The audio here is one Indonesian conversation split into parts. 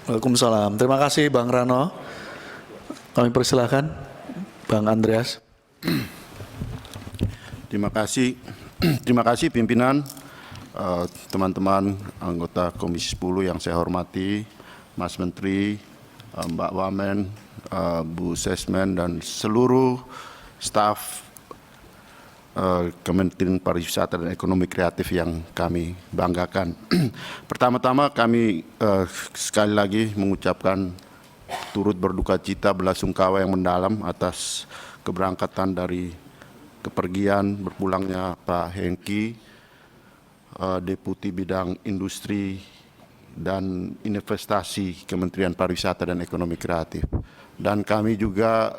Waalaikumsalam. Terima kasih Bang Rano. Kami persilahkan Bang Andreas. Terima kasih. Terima kasih pimpinan, teman-teman anggota Komisi 10 yang saya hormati, Mas Menteri, Mbak Wamen, Bu Sesmen, dan seluruh staf Kementerian Pariwisata dan Ekonomi Kreatif yang kami banggakan. Pertama-tama kami sekali lagi mengucapkan turut berduka cita belasungkawa yang mendalam atas keberangkatan dari kepergian berpulangnya Pak Hengki, Deputi Bidang Industri dan Investasi Kementerian Pariwisata dan Ekonomi Kreatif. Dan kami juga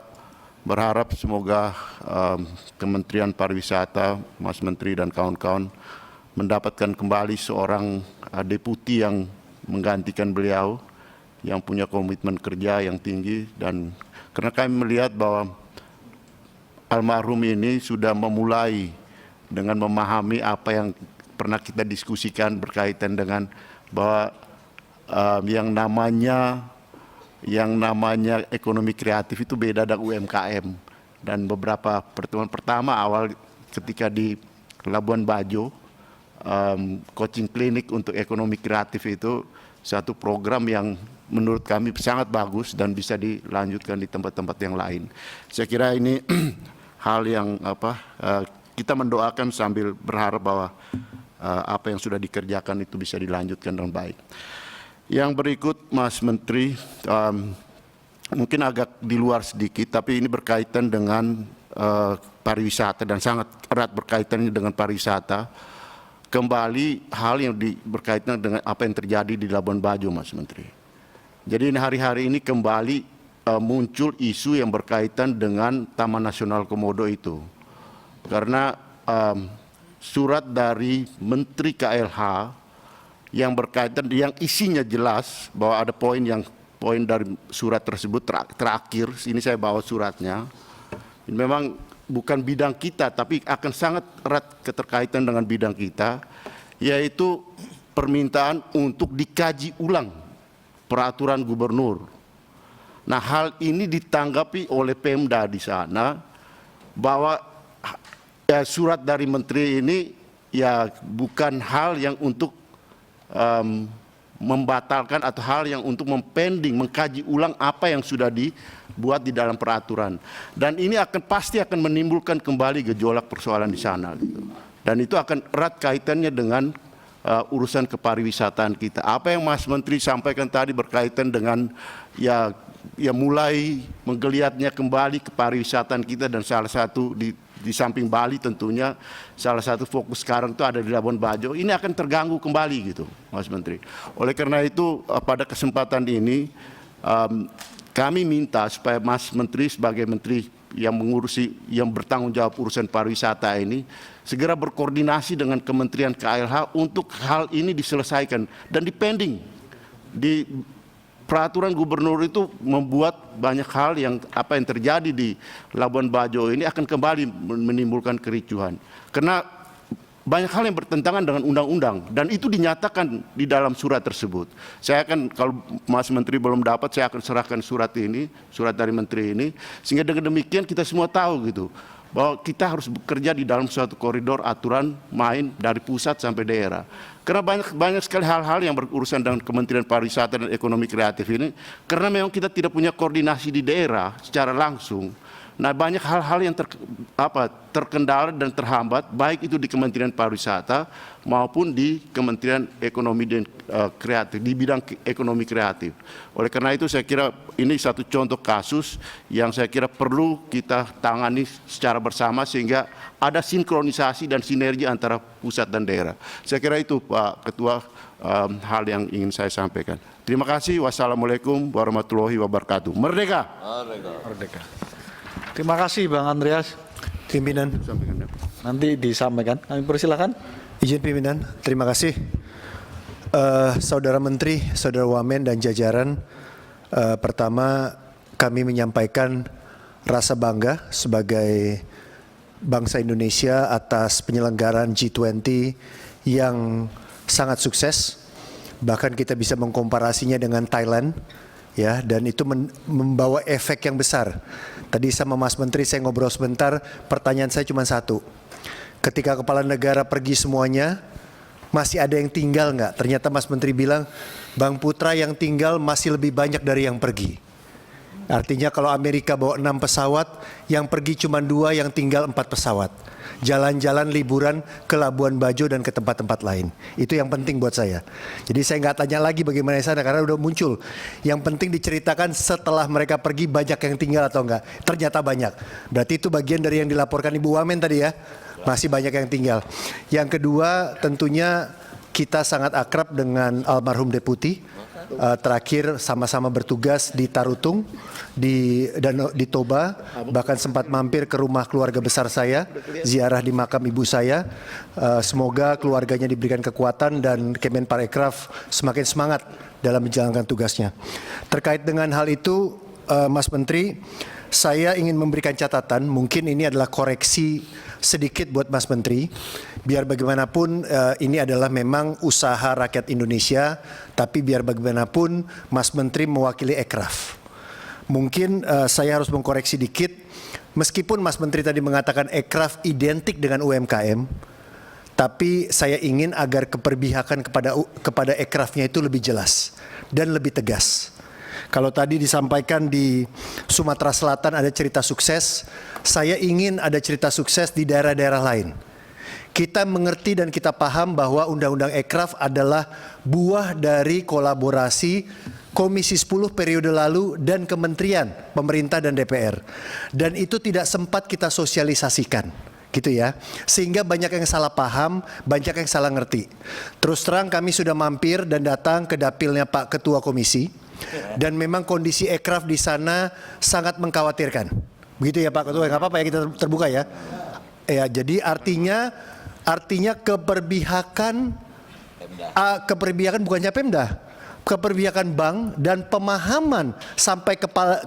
berharap semoga Kementerian Pariwisata, Mas Menteri dan kawan-kawan mendapatkan kembali seorang deputi yang menggantikan beliau, yang punya komitmen kerja yang tinggi. Dan karena kami melihat bahwa almarhum ini sudah memulai dengan memahami apa yang pernah kita diskusikan berkaitan dengan bahwa yang namanya ekonomi kreatif itu beda dengan UMKM. Dan beberapa pertemuan pertama awal ketika di Labuan Bajo, coaching klinik untuk ekonomi kreatif itu satu program yang menurut kami sangat bagus dan bisa dilanjutkan di tempat-tempat yang lain. Saya kira ini hal yang kita mendoakan sambil berharap bahwa apa yang sudah dikerjakan itu bisa dilanjutkan dengan baik. Yang berikut, Mas Menteri, mungkin agak di luar sedikit, tapi ini berkaitan dengan pariwisata dan sangat erat berkaitannya dengan pariwisata. Kembali hal yang berkaitan dengan apa yang terjadi di Labuan Bajo, Mas Menteri. Jadi hari-hari ini kembali muncul isu yang berkaitan dengan Taman Nasional Komodo itu. Karena surat dari Menteri KLH yang berkaitan, yang isinya jelas bahwa ada poin dari surat tersebut terakhir, ini saya bawa suratnya, ini memang bukan bidang kita tapi akan sangat erat keterkaitan dengan bidang kita, yaitu permintaan untuk dikaji ulang peraturan gubernur. Nah, hal ini ditanggapi oleh Pemda di sana bahwa surat dari menteri ini ya bukan hal yang untuk membatalkan atau hal yang untuk mengkaji ulang apa yang sudah dibuat di dalam peraturan. Dan ini pasti akan menimbulkan kembali gejolak persoalan di sana. Gitu. Dan itu akan erat kaitannya dengan urusan kepariwisataan kita. Apa yang Mas Menteri sampaikan tadi berkaitan dengan ya mulai menggeliatnya kembali kepariwisataan kita, dan salah satu di samping Bali tentunya salah satu fokus sekarang itu ada di Labuan Bajo, ini akan terganggu kembali gitu, Mas Menteri. Oleh karena itu pada kesempatan ini kami minta supaya Mas Menteri sebagai Menteri yang yang bertanggung jawab urusan pariwisata ini segera berkoordinasi dengan Kementerian KLH untuk hal ini diselesaikan dan dipending. Di peraturan gubernur itu membuat banyak hal yang apa yang terjadi di Labuan Bajo ini akan kembali menimbulkan kericuhan. Karena banyak hal yang bertentangan dengan undang-undang dan itu dinyatakan di dalam surat tersebut. Saya akan, kalau Mas Menteri belum dapat, saya akan serahkan surat ini, surat dari Menteri ini, sehingga dengan demikian kita semua tahu gitu bahwa kita harus bekerja di dalam suatu koridor aturan main dari pusat sampai daerah. Karena banyak sekali hal-hal yang berurusan dengan Kementerian Pariwisata dan Ekonomi Kreatif ini, karena memang kita tidak punya koordinasi di daerah secara langsung. Nah, banyak hal-hal yang terkendala dan terhambat, baik itu di Kementerian Pariwisata maupun di Kementerian Ekonomi dan Kreatif, di bidang ekonomi kreatif. Oleh karena itu saya kira ini satu contoh kasus yang saya kira perlu kita tangani secara bersama sehingga ada sinkronisasi dan sinergi antara pusat dan daerah. Saya kira itu Pak Ketua hal yang ingin saya sampaikan. Terima kasih. Wassalamualaikum warahmatullahi wabarakatuh. Merdeka! Merdeka. Merdeka. Terima kasih Bang Andreas. Pimpinan, Nanti disampaikan. Kami persilakan. izin pimpinan, terima kasih. Saudara Menteri, Saudara Wamen dan jajaran, pertama kami menyampaikan rasa bangga sebagai bangsa Indonesia atas penyelenggaraan G20 yang sangat sukses, Bahkan kita bisa mengkomparasinya dengan Thailand, ya, dan itu membawa efek yang besar. Tadi sama Mas Menteri saya ngobrol sebentar, pertanyaan saya cuma satu. Ketika kepala negara pergi semuanya, masih ada yang tinggal nggak? Ternyata Mas Menteri bilang, Bang Putra yang tinggal masih lebih banyak dari yang pergi. Artinya kalau Amerika bawa 6 pesawat, yang pergi cuma 2, yang tinggal 4 pesawat. Jalan-jalan liburan ke Labuan Bajo dan ke tempat-tempat lain. Itu yang penting buat saya. Jadi saya nggak tanya lagi bagaimana di sana karena udah muncul. Yang penting diceritakan setelah mereka pergi banyak yang tinggal atau enggak. Ternyata banyak. Berarti itu bagian dari yang dilaporkan Ibu Wamen tadi ya. Masih banyak yang tinggal. Yang kedua tentunya kita sangat akrab dengan almarhum Deputi. Terakhir sama-sama bertugas di Tarutung, di Toba, bahkan sempat mampir ke rumah keluarga besar saya, ziarah di makam ibu saya. Semoga keluarganya diberikan kekuatan dan Kemenparekraf semakin semangat dalam menjalankan tugasnya. Terkait dengan hal itu, Mas Menteri, saya ingin memberikan catatan, mungkin ini adalah koreksi sedikit buat Mas Menteri. Biar bagaimanapun ini adalah memang usaha rakyat Indonesia, tapi biar bagaimanapun Mas Menteri mewakili Ekraf. Mungkin saya harus mengkoreksi dikit, meskipun Mas Menteri tadi mengatakan Ekraf identik dengan UMKM, tapi saya ingin agar keperbihakan kepada Ekrafnya itu lebih jelas dan lebih tegas. Kalau tadi disampaikan di Sumatera Selatan ada cerita sukses, saya ingin ada cerita sukses di daerah-daerah lain. Kita mengerti dan kita paham bahwa Undang-Undang Ekraf adalah buah dari kolaborasi Komisi 10 periode lalu dan Kementerian, Pemerintah dan DPR. Dan itu tidak sempat kita sosialisasikan, gitu ya. Sehingga banyak yang salah paham, banyak yang salah ngerti. Terus terang kami sudah mampir dan datang ke dapilnya Pak Ketua Komisi. Dan memang kondisi Ekraf di sana sangat mengkhawatirkan. Begitu ya Pak Ketua, nggak apa-apa ya kita terbuka ya. Ya, jadi artinya keperbihakan bukannya Pemda, keperbihakan bank dan pemahaman sampai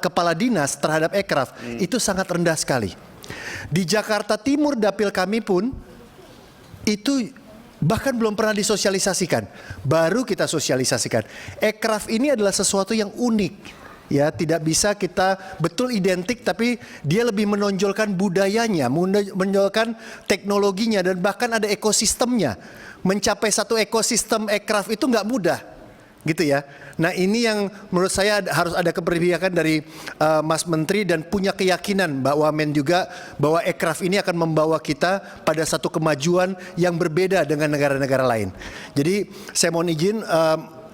kepala dinas terhadap Ekraf itu sangat rendah sekali. Di Jakarta Timur dapil kami pun itu bahkan belum pernah disosialisasikan, baru kita sosialisasikan. Ekraf ini adalah sesuatu yang unik. Ya, tidak bisa kita betul identik, tapi dia lebih menonjolkan budayanya, menonjolkan teknologinya, dan bahkan ada ekosistemnya. Mencapai satu ekosistem Ekraf itu nggak mudah, gitu ya. Nah ini yang menurut saya harus ada keberpihakan dari Mas Menteri dan punya keyakinan Mbak Wamen juga bahwa Ekraf ini akan membawa kita pada satu kemajuan yang berbeda dengan negara-negara lain. Jadi saya mohon izin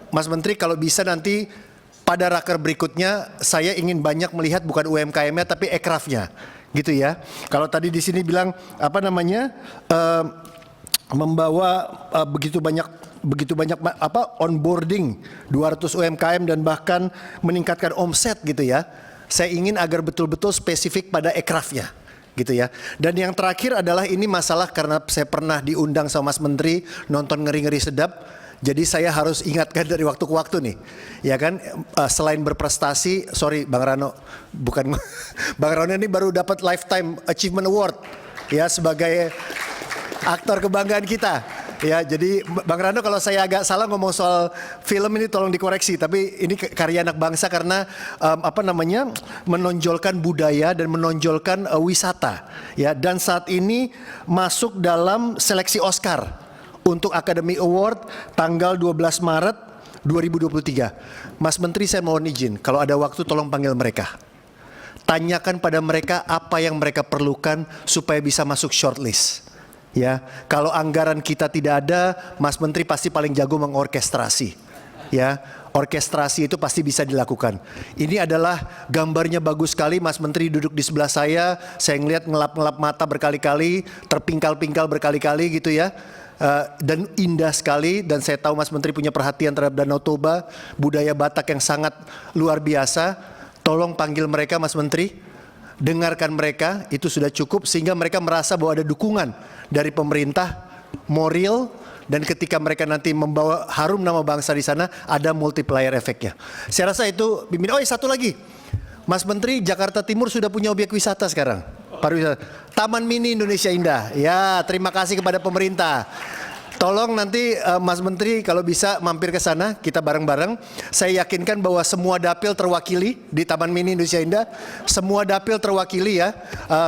Mas Menteri kalau bisa nanti pada raker berikutnya saya ingin banyak melihat bukan UMKM-nya tapi Ekrafnya, gitu ya. Kalau tadi di sini bilang apa namanya membawa begitu banyak onboarding 200 UMKM dan bahkan meningkatkan omset, gitu ya. Saya ingin agar betul-betul spesifik pada Ekrafnya, gitu ya. Dan yang terakhir adalah ini masalah karena saya pernah diundang sama Mas Menteri nonton Ngeri-Ngeri Sedap. Jadi saya harus ingatkan dari waktu ke waktu nih, ya kan, selain berprestasi, sorry Bang Rano, bukan Bang Rano ini baru dapat Lifetime Achievement Award, ya sebagai aktor kebanggaan kita, ya. Jadi Bang Rano kalau saya agak salah ngomong soal film ini tolong dikoreksi, tapi ini karya anak bangsa karena menonjolkan budaya dan menonjolkan wisata, ya. Dan saat ini masuk dalam seleksi Oscar untuk Academy Award tanggal 12 Maret 2023. Mas Menteri saya mohon izin, kalau ada waktu tolong panggil mereka. Tanyakan pada mereka apa yang mereka perlukan supaya bisa masuk shortlist. Ya, kalau anggaran kita tidak ada, Mas Menteri pasti paling jago mengorkestrasi. Ya, orkestrasi itu pasti bisa dilakukan. Ini adalah gambarnya bagus sekali, Mas Menteri duduk di sebelah saya ngelihat ngelap-ngelap mata berkali-kali, terpingkal-pingkal berkali-kali, gitu ya. Dan indah sekali, dan saya tahu Mas Menteri punya perhatian terhadap Danau Toba, budaya Batak yang sangat luar biasa. Tolong panggil mereka Mas Menteri, dengarkan mereka, itu sudah cukup sehingga mereka merasa bahwa ada dukungan dari pemerintah, moral, dan ketika mereka nanti membawa harum nama bangsa di sana ada multiplier efeknya. Saya rasa itu pimpinan. Oh, satu lagi, Mas Menteri, Jakarta Timur sudah punya objek wisata sekarang. Pariwisata. Taman Mini Indonesia Indah. Ya, terima kasih kepada pemerintah. Tolong nanti Mas Menteri kalau bisa mampir ke sana, kita bareng-bareng. Saya yakinkan bahwa semua dapil terwakili di Taman Mini Indonesia Indah. Semua dapil terwakili ya.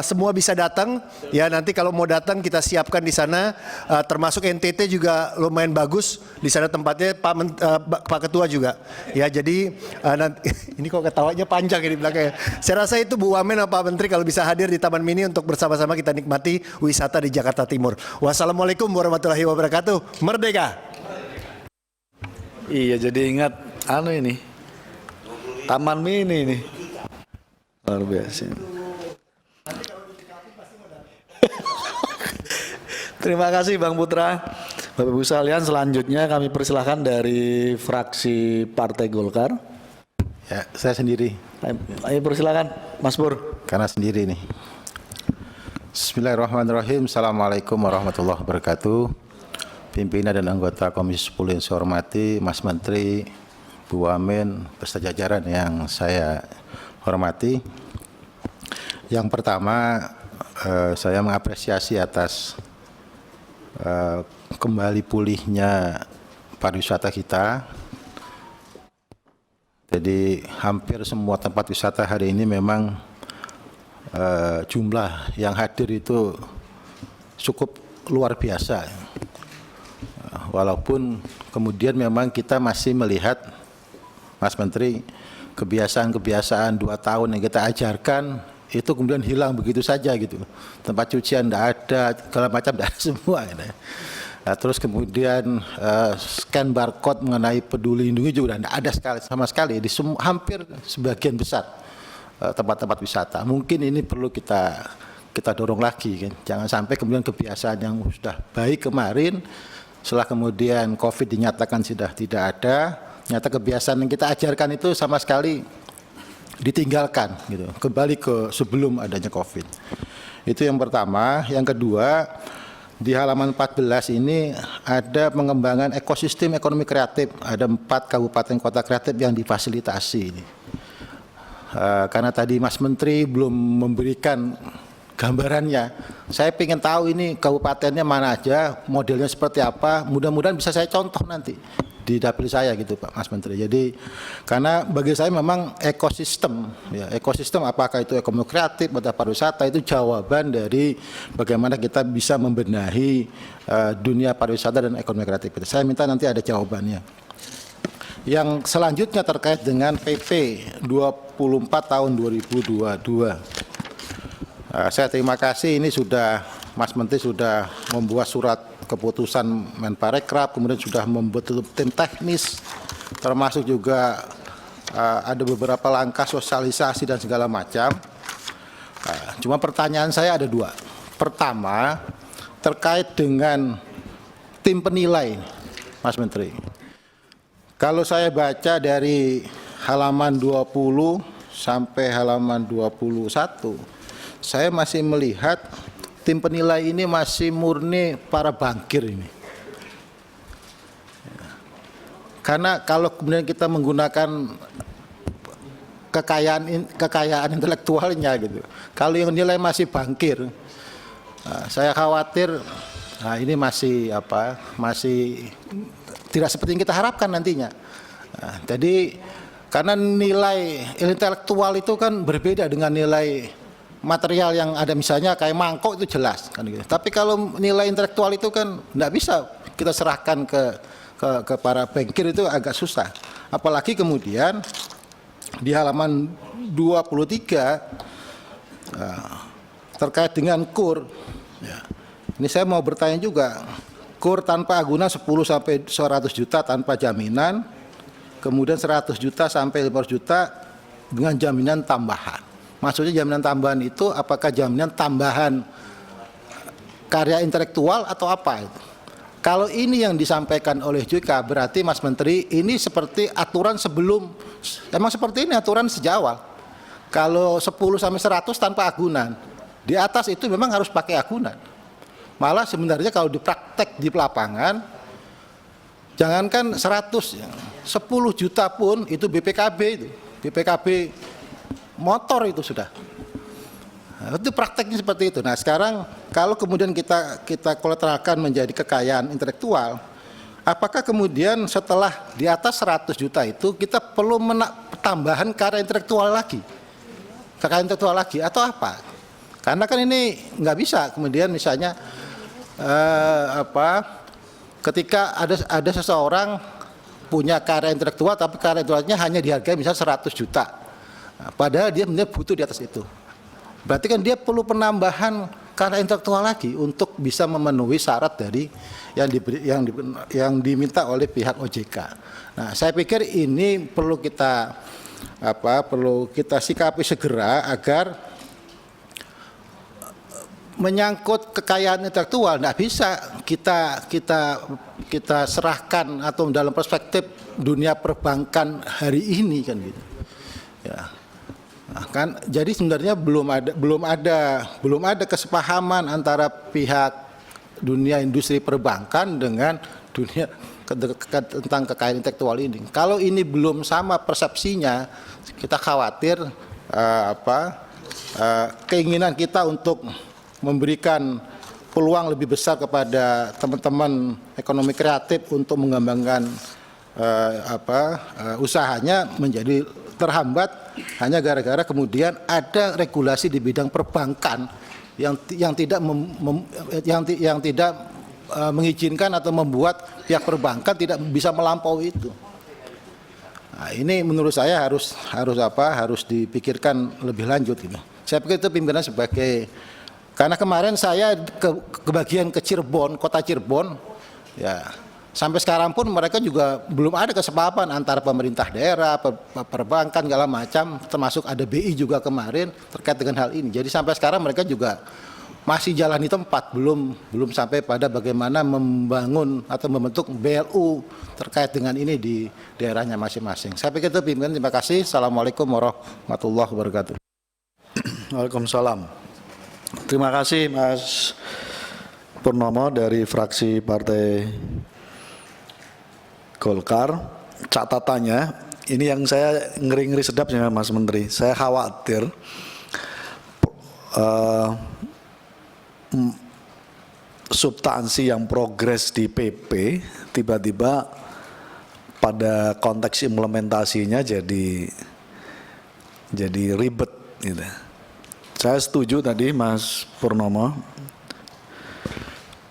Semua bisa datang. Ya nanti kalau mau datang kita siapkan di sana. Termasuk NTT juga lumayan bagus di sana tempatnya, Pak Ketua juga. Ya jadi nanti ini kok ketawanya panjang ini belakangnya. Saya rasa itu Bu Wamen dan Pak Menteri kalau bisa hadir di Taman Mini untuk bersama-sama kita nikmati wisata di Jakarta Timur. Wassalamualaikum warahmatullahi wabarakatuh. Merdeka. Iya, jadi ingat ini. Taman Mini ini. Luar biasa. Terima kasih Bang Putra. Bapak Ibu sekalian, selanjutnya kami persilahkan dari fraksi Partai Golkar. Ya, saya sendiri. Ayo persilakan, Mas Pur. Karena sendiri nih. Bismillahirrahmanirrahim. Assalamualaikum warahmatullahi wabarakatuh. Pimpinan dan anggota Komisi 10 yang saya hormati, Mas Menteri, Bu Wamen, beserta jajaran yang saya hormati. Yang pertama, saya mengapresiasi atas kembali pulihnya pariwisata kita. Jadi hampir semua tempat wisata hari ini memang jumlah yang hadir itu cukup luar biasa. Walaupun kemudian memang kita masih melihat, Mas Menteri, kebiasaan-kebiasaan 2 tahun yang kita ajarkan itu kemudian hilang begitu saja gitu. Tempat cucian tidak ada, segala macam tidak ada semua. Gitu. Nah, terus kemudian scan barcode mengenai Peduli Lindungi juga tidak ada sama sekali di hampir sebagian besar tempat-tempat wisata. Mungkin ini perlu kita dorong lagi, kan? Jangan sampai kemudian kebiasaan yang sudah baik kemarin, setelah kemudian COVID dinyatakan sudah tidak ada, nyata kebiasaan yang kita ajarkan itu sama sekali ditinggalkan, gitu. Kembali ke sebelum adanya COVID. Itu yang pertama. Yang kedua, di halaman 14 ini ada pengembangan ekosistem ekonomi kreatif. Ada 4 kabupaten kota kreatif yang difasilitasi. Karena tadi Mas Menteri belum memberikan gambarannya, saya ingin tahu ini kabupatennya mana aja, modelnya seperti apa, mudah-mudahan bisa saya contoh nanti di dapil saya gitu Pak Mas Menteri. Jadi karena bagi saya memang ekosistem, ya, ekosistem apakah itu ekonomi kreatif atau pariwisata itu jawaban dari bagaimana kita bisa membenahi dunia pariwisata dan ekonomi kreatif. Saya minta nanti ada jawabannya. Yang selanjutnya terkait dengan PP 24 tahun 2022. Saya terima kasih, ini sudah Mas Menteri sudah membuat surat keputusan Menparekraf, kemudian sudah membuat tim teknis, termasuk juga ada beberapa langkah sosialisasi dan segala macam. Cuma pertanyaan saya ada 2. Pertama, terkait dengan tim penilai, Mas Menteri. Kalau saya baca dari halaman 20 sampai halaman 21, saya masih melihat tim penilai ini masih murni para bankir ini. Karena kalau kemudian kita menggunakan kekayaan intelektualnya gitu, kalau yang nilai masih bankir, saya khawatir ini masih tidak seperti yang kita harapkan nantinya. Jadi karena nilai intelektual itu kan berbeda dengan nilai material yang ada, misalnya kayak mangkok itu jelas kan gitu. Tapi kalau nilai intelektual itu kan tidak bisa kita serahkan ke para bankir, itu agak susah. Apalagi kemudian di halaman 23 terkait dengan KUR. Ya. Ini saya mau bertanya juga. KUR tanpa agunan 10 sampai 100 juta tanpa jaminan, kemudian 100 juta sampai 500 juta dengan jaminan tambahan. Maksudnya jaminan tambahan itu apakah jaminan tambahan karya intelektual atau apa itu? Kalau ini yang disampaikan oleh JK, berarti Mas Menteri ini seperti aturan sebelum, emang seperti ini aturan sejak awal. Kalau 10 sampai 100 tanpa agunan, di atas itu memang harus pakai agunan. Malah sebenarnya kalau dipraktek di lapangan, jangankan 100, 10 juta pun itu BPKB itu, BPKB motor itu sudah. Nah, itu prakteknya seperti itu. Nah sekarang kalau kemudian kita kolateralkan menjadi kekayaan intelektual, apakah kemudian setelah di atas 100 juta itu kita perlu tambahan karya intelektual lagi? Kekayaan intelektual lagi atau apa? Karena kan ini nggak bisa kemudian misalnya ketika ada seseorang punya karya intelektual tapi karya intelektualnya hanya dihargai misalnya 100 juta. Nah, padahal dia benar butuh di atas itu. Berarti kan dia perlu penambahan karya intelektual lagi untuk bisa memenuhi syarat dari yang diminta oleh pihak OJK. Nah, saya pikir ini perlu kita sikapi segera agar menyangkut kekayaan intelektual tidak bisa kita serahkan atau dalam perspektif dunia perbankan hari ini kan gitu. Ya. Nah, kan jadi sebenarnya belum ada kesepahaman antara pihak dunia industri perbankan dengan dunia tentang kekayaan intelektual ini. Kalau ini belum sama persepsinya, kita khawatir keinginan kita untuk memberikan peluang lebih besar kepada teman-teman ekonomi kreatif untuk mengembangkan usahanya menjadi terhambat hanya gara-gara kemudian ada regulasi di bidang perbankan yang tidak mengizinkan atau membuat pihak perbankan tidak bisa melampaui itu. Nah, ini menurut saya harus dipikirkan lebih lanjut gitu. Saya pikir itu pimpinan sebagai karena kemarin saya kebagian ke Cirebon, kota Cirebon, ya sampai sekarang pun mereka juga belum ada kesepahaman antara pemerintah daerah, perbankan segala macam, termasuk ada BI juga kemarin terkait dengan hal ini. Jadi sampai sekarang mereka juga masih jalan di tempat, belum sampai pada bagaimana membangun atau membentuk BLU terkait dengan ini di daerahnya masing-masing. Saya pikir itu pimpinan. Terima kasih. Assalamualaikum warahmatullahi wabarakatuh. Waalaikumsalam. Terima kasih Mas Purnomo dari fraksi Partai Golkar. Catatannya, ini yang saya ngeri-ngeri sedap ya Mas Menteri. Saya khawatir substansi yang progres di PP tiba-tiba pada konteks implementasinya jadi ribet gitu. Saya setuju tadi Mas Purnomo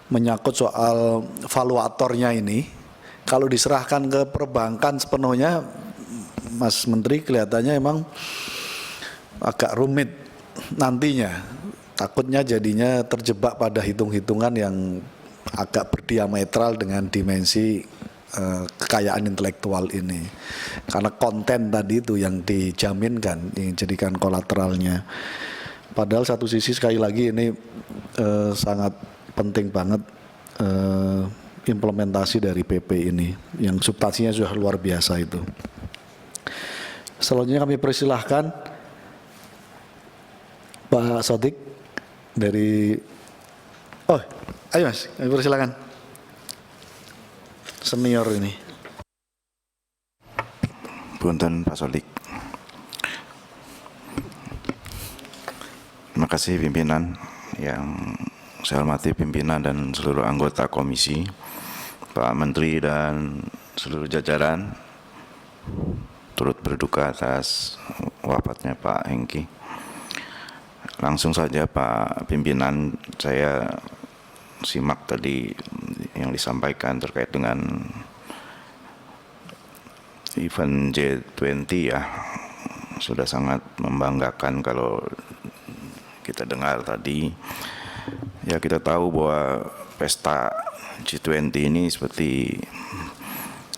menyangkut soal valuatornya ini. Kalau diserahkan ke perbankan sepenuhnya, Mas Menteri kelihatannya emang agak rumit nantinya. Takutnya jadinya terjebak pada hitung-hitungan yang agak berdiametral dengan dimensi kekayaan intelektual ini. Karena konten tadi itu yang dijaminkan, yang dijadikan kolateralnya. Padahal satu sisi sekali lagi ini sangat penting banget implementasi dari PP ini yang substansinya sudah luar biasa itu. Selanjutnya kami persilahkan Pak Sodik dari ayo Mas, kami persilahkan senior ini. Punten Pak Sodik. Terima kasih pimpinan, yang saya hormati pimpinan dan seluruh anggota komisi, Pak Menteri dan seluruh jajaran, turut berduka atas wafatnya Pak Hengki. Langsung saja Pak pimpinan, saya simak tadi yang disampaikan terkait dengan event G20 ya, sudah sangat membanggakan kalau kita dengar tadi. Ya kita tahu bahwa pesta G20 ini seperti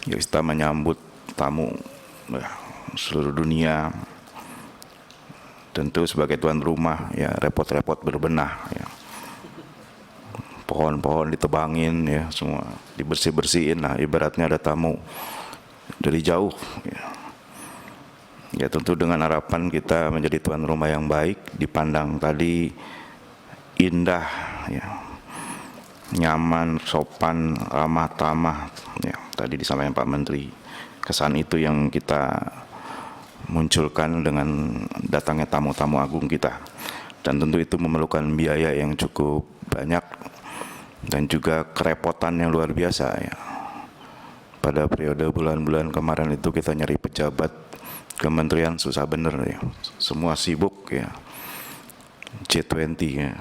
ya kita menyambut tamu seluruh dunia. Tentu sebagai tuan rumah ya repot-repot berbenah ya. Pohon-pohon ditebangin ya, semua dibersih-bersihin lah, ibaratnya ada tamu dari jauh ya. Ya tentu dengan harapan kita menjadi tuan rumah yang baik, dipandang tadi indah ya, nyaman, sopan, ramah tamah ya, tadi disampaikan Pak Menteri. Kesan itu yang kita munculkan dengan datangnya tamu-tamu agung kita, dan tentu itu memerlukan biaya yang cukup banyak dan juga kerepotan yang luar biasa ya. Pada periode bulan-bulan kemarin itu kita nyari pejabat kementerian susah bener ya, semua sibuk ya, G20 ya.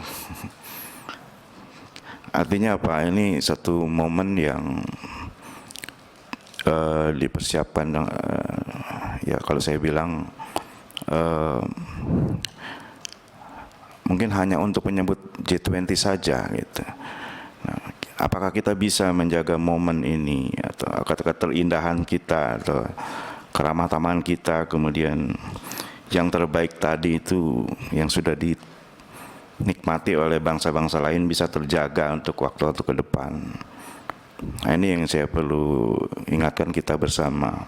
Artinya apa? Ini satu momen yang dipersiapkan ya, kalau saya bilang mungkin hanya untuk menyebut G20 saja gitu. Nah, apakah kita bisa menjaga momen ini atau keterindahan kita atau keramah tamahan kita, kemudian yang terbaik tadi itu yang sudah dinikmati oleh bangsa-bangsa lain bisa terjaga untuk waktu-waktu ke depan. Nah, ini yang saya perlu ingatkan kita bersama.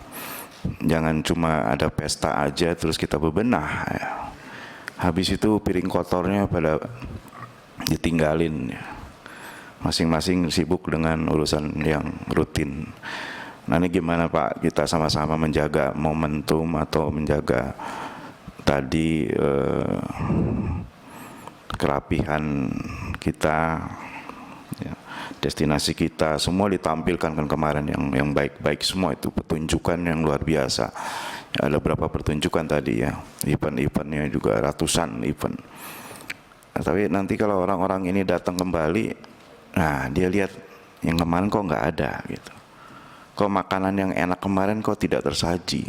Jangan cuma ada pesta aja terus kita bebenah ya. Habis itu piring kotornya pada ditinggalin ya. Masing-masing sibuk dengan urusan yang rutin. Nah, ini gimana Pak kita sama-sama menjaga momentum atau menjaga tadi kerapihan kita ya, destinasi kita semua ditampilkan kan kemarin yang baik-baik semua, itu pertunjukan yang luar biasa ya, ada berapa pertunjukan tadi ya, event-eventnya juga ratusan event. Nah, tapi nanti kalau orang-orang ini datang kembali, nah dia lihat yang kemarin kok nggak ada gitu, kok makanan yang enak kemarin kok tidak tersaji.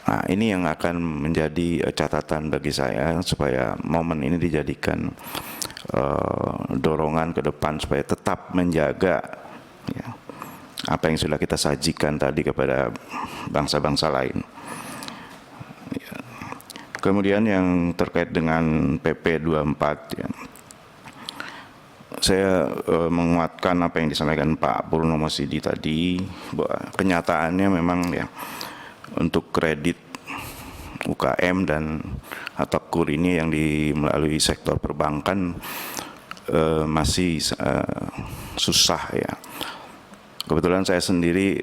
Nah, ini yang akan menjadi catatan bagi saya supaya momen ini dijadikan dorongan ke depan supaya tetap menjaga ya, apa yang sudah kita sajikan tadi kepada bangsa-bangsa lain. Ya. Kemudian yang terkait dengan PP 24 ya, saya menguatkan apa yang disampaikan Pak Purnomo Sidi tadi, bahwa kenyataannya memang ya untuk kredit UKM dan atau KUR ini yang melalui sektor perbankan masih susah ya. Kebetulan saya sendiri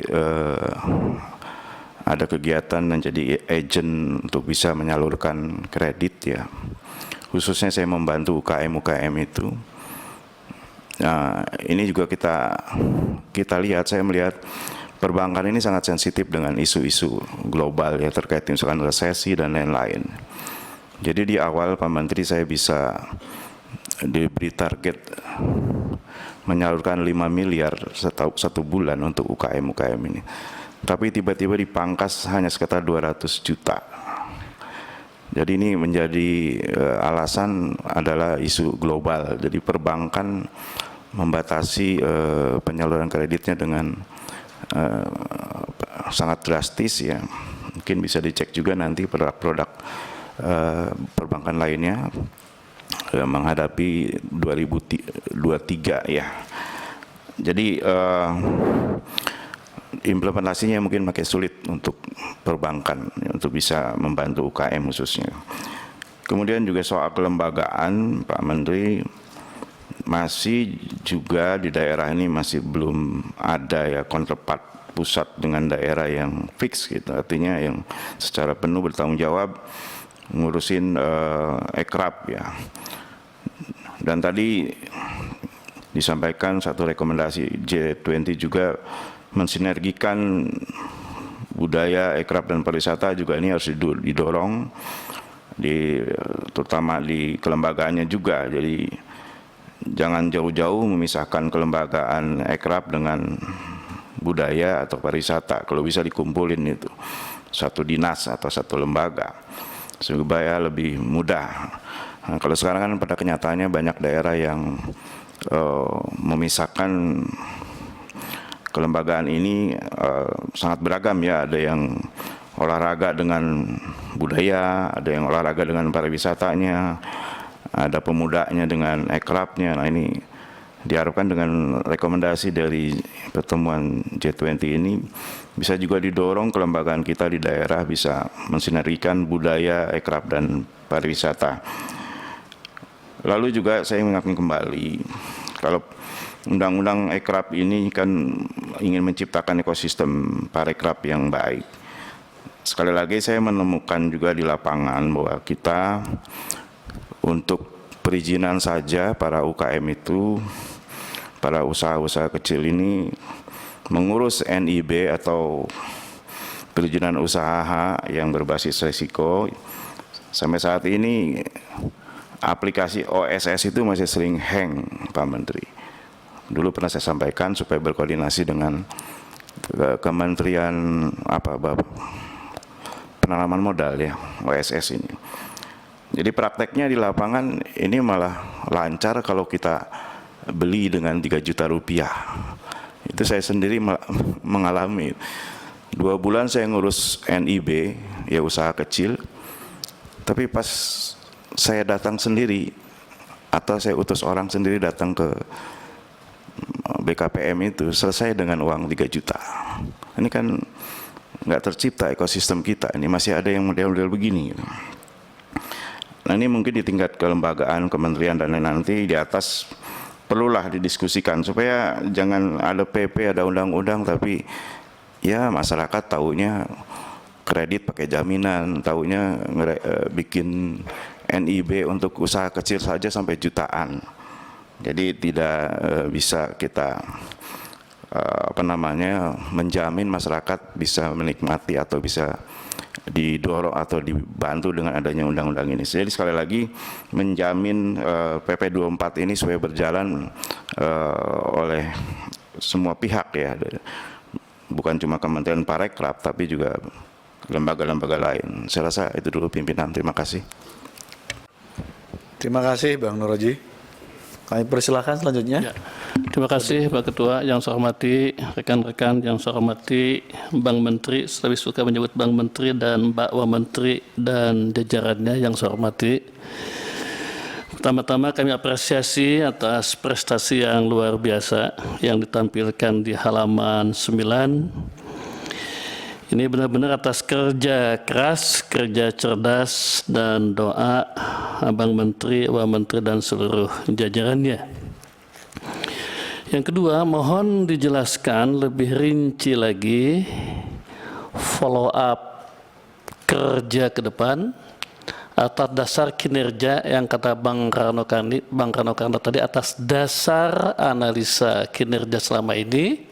ada kegiatan menjadi agent untuk bisa menyalurkan kredit ya. Khususnya saya membantu UKM itu. Nah, ini juga kita lihat, saya melihat perbankan ini sangat sensitif dengan isu-isu global ya, terkait misalkan resesi dan lain-lain. Jadi di awal Pak Menteri saya bisa diberi target menyalurkan 5 miliar satu bulan untuk UKM ini. Tapi tiba-tiba dipangkas hanya sekitar 200 juta. Jadi ini menjadi alasan adalah isu global. Jadi perbankan membatasi penyaluran kreditnya dengan sangat drastis ya. Mungkin bisa dicek juga nanti produk-produk perbankan lainnya menghadapi 2023 ya. Jadi implementasinya mungkin makin sulit untuk perbankan untuk bisa membantu UKM khususnya. Kemudian juga soal kelembagaan Pak Menteri, masih juga di daerah ini masih belum ada ya counterpart pusat dengan daerah yang fix gitu, artinya yang secara penuh bertanggung jawab ngurusin ekrab ya. Dan tadi disampaikan satu rekomendasi G20 juga mensinergikan budaya ekrab dan pariwisata juga, ini harus didorong terutama di kelembagaannya juga. Jadi jangan jauh-jauh memisahkan kelembagaan ekrab dengan budaya atau pariwisata. Kalau bisa dikumpulin itu satu dinas atau satu lembaga supaya lebih mudah. Nah, kalau sekarang kan pada kenyataannya banyak daerah yang memisahkan kelembagaan ini sangat beragam ya. Ada yang olahraga dengan budaya, ada yang olahraga dengan pariwisatanya, ada pemudanya dengan ekrabnya. Nah, ini diharapkan dengan rekomendasi dari pertemuan G20 ini bisa juga didorong kelembagaan kita di daerah bisa mensinergikan budaya, ekrab dan pariwisata. Lalu juga saya mengingatkan kembali, kalau undang-undang ekrab ini kan ingin menciptakan ekosistem parekrab yang baik. Sekali lagi saya menemukan juga di lapangan bahwa kita untuk perizinan saja para UKM itu, para usaha-usaha kecil ini mengurus NIB atau perizinan usaha yang berbasis risiko. Sampai saat ini aplikasi OSS itu masih sering hang, Pak Menteri. Dulu pernah saya sampaikan supaya berkoordinasi dengan Kementerian Penanaman Modal ya, OSS ini. Jadi prakteknya di lapangan ini malah lancar kalau kita beli dengan 3 juta rupiah. Itu saya sendiri mengalami. 2 bulan saya ngurus NIB, ya usaha kecil, tapi pas saya datang sendiri atau saya utus orang sendiri datang ke BKPM itu selesai dengan uang 3 juta. Ini kan nggak tercipta ekosistem kita, ini masih ada yang model-model begini. Nah ini mungkin di tingkat kelembagaan, kementerian dan lain nanti di atas perlulah didiskusikan supaya jangan ada PP, ada undang-undang tapi ya masyarakat taunya kredit pakai jaminan, taunya bikin NIB untuk usaha kecil saja sampai jutaan. Jadi tidak bisa kita menjamin masyarakat bisa menikmati atau bisa didorong atau dibantu dengan adanya undang-undang ini. Jadi sekali lagi menjamin PP 24 ini supaya berjalan oleh semua pihak ya, bukan cuma Kementerian Parekraf tapi juga lembaga-lembaga lain. Saya rasa itu dulu pimpinan. Terima kasih. Terima kasih Bang Noroji. Kami persilahkan selanjutnya. Ya. Terima kasih Pak Ketua, yang saya hormati rekan-rekan, yang saya hormati Bang Menteri, saya lebih suka menyebut Bang Menteri dan Mbak Wamenteri dan jajarannya yang saya hormati. Pertama-tama kami apresiasi atas prestasi yang luar biasa yang ditampilkan di halaman 9. Ini benar-benar atas kerja keras, kerja cerdas, dan doa Abang Menteri, Wamenteri, dan seluruh jajarannya. Yang kedua, mohon dijelaskan lebih rinci lagi follow up kerja ke depan atas dasar kinerja yang kata Bang Rano Karno tadi, atas dasar analisa kinerja selama ini,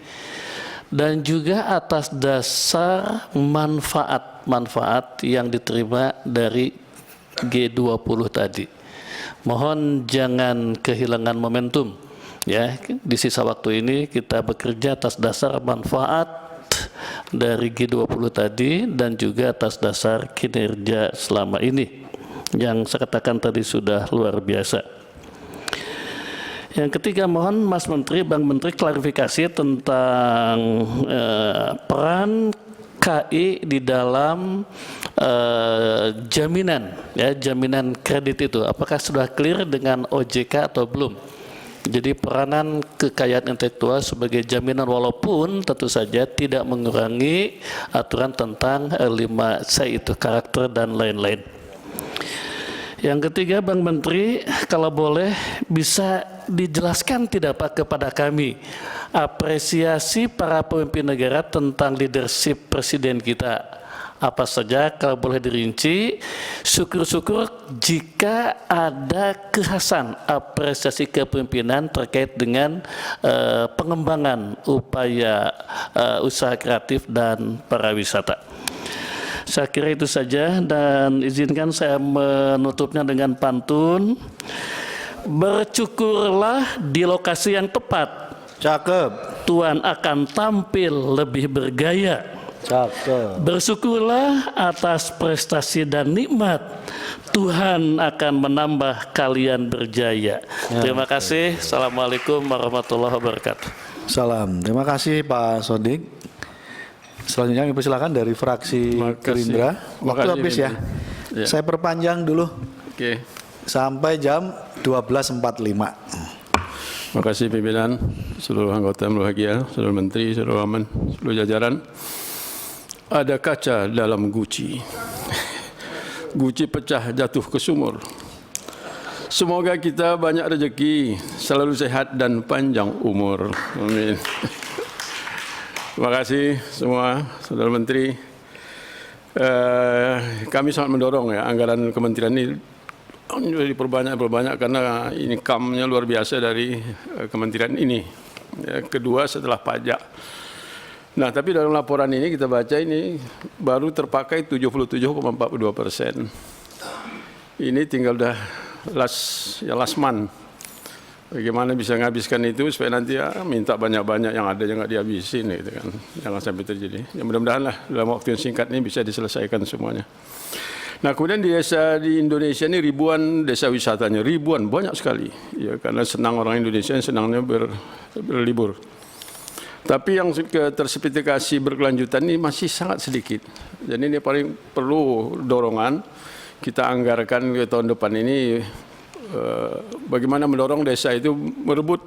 dan juga atas dasar manfaat yang diterima dari G20 tadi. Mohon jangan kehilangan momentum ya, di sisa waktu ini kita bekerja atas dasar manfaat dari G20 tadi dan juga atas dasar kinerja selama ini yang saya katakan tadi sudah luar biasa. Yang ketiga, mohon Mas Menteri, Bang Menteri klarifikasi tentang peran KI di dalam jaminan, ya, jaminan kredit itu. Apakah sudah clear dengan OJK atau belum? Jadi peranan kekayaan intelektual sebagai jaminan walaupun tentu saja tidak mengurangi aturan tentang 5C itu, karakter dan lain-lain. Yang ketiga, Bang Menteri, kalau boleh bisa dijelaskan tidak Pak kepada kami apresiasi para pemimpin negara tentang leadership presiden kita. Apa saja kalau boleh dirinci, syukur-syukur jika ada kekhasan apresiasi kepemimpinan terkait dengan pengembangan upaya usaha kreatif dan pariwisata. Saya kira itu saja dan izinkan saya menutupnya dengan pantun. Bercukurlah di lokasi yang tepat. Cakep. Tuhan akan tampil lebih bergaya. Cakep. Bersyukurlah atas prestasi dan nikmat. Tuhan akan menambah kalian berjaya. Terima kasih. Assalamualaikum warahmatullahi wabarakatuh. Salam. Terima kasih Pak Sodik. Selanjutnya kami persilakan dari fraksi Gerindra. Waktu habis ya. Saya perpanjang dulu. Oke. Sampai jam 12.45. Terima kasih pimpinan, seluruh anggota yang berbahagia, seluruh menteri, seluruh wamen, seluruh jajaran. Ada kaca dalam guci. Guci pecah jatuh ke sumur. Semoga kita banyak rezeki, selalu sehat dan panjang umur. Amin. Terima kasih semua, saudara menteri. Kami sangat mendorong ya anggaran kementerian ini diperbanyak karena income-nya luar biasa dari kementerian ini. Ya, kedua setelah pajak. Nah, tapi dalam laporan ini kita baca ini baru terpakai 77,42%. Ini tinggal dah last month. Bagaimana bisa menghabiskan itu supaya nanti ya, minta banyak-banyak yang ada yang nggak dihabisin gitu kan. Jangan sampai terjadi. Ya, mudah-mudahan lah dalam waktu yang singkat ini bisa diselesaikan semuanya. Nah, kemudian di desa di Indonesia ini ribuan desa wisatanya, ribuan, banyak sekali. Ya, karena senang orang Indonesia yang senangnya berlibur. Tapi yang tersertifikasi berkelanjutan ini masih sangat sedikit. Jadi ini paling perlu dorongan. Kita anggarkan ke tahun depan ini bagaimana mendorong desa itu merebut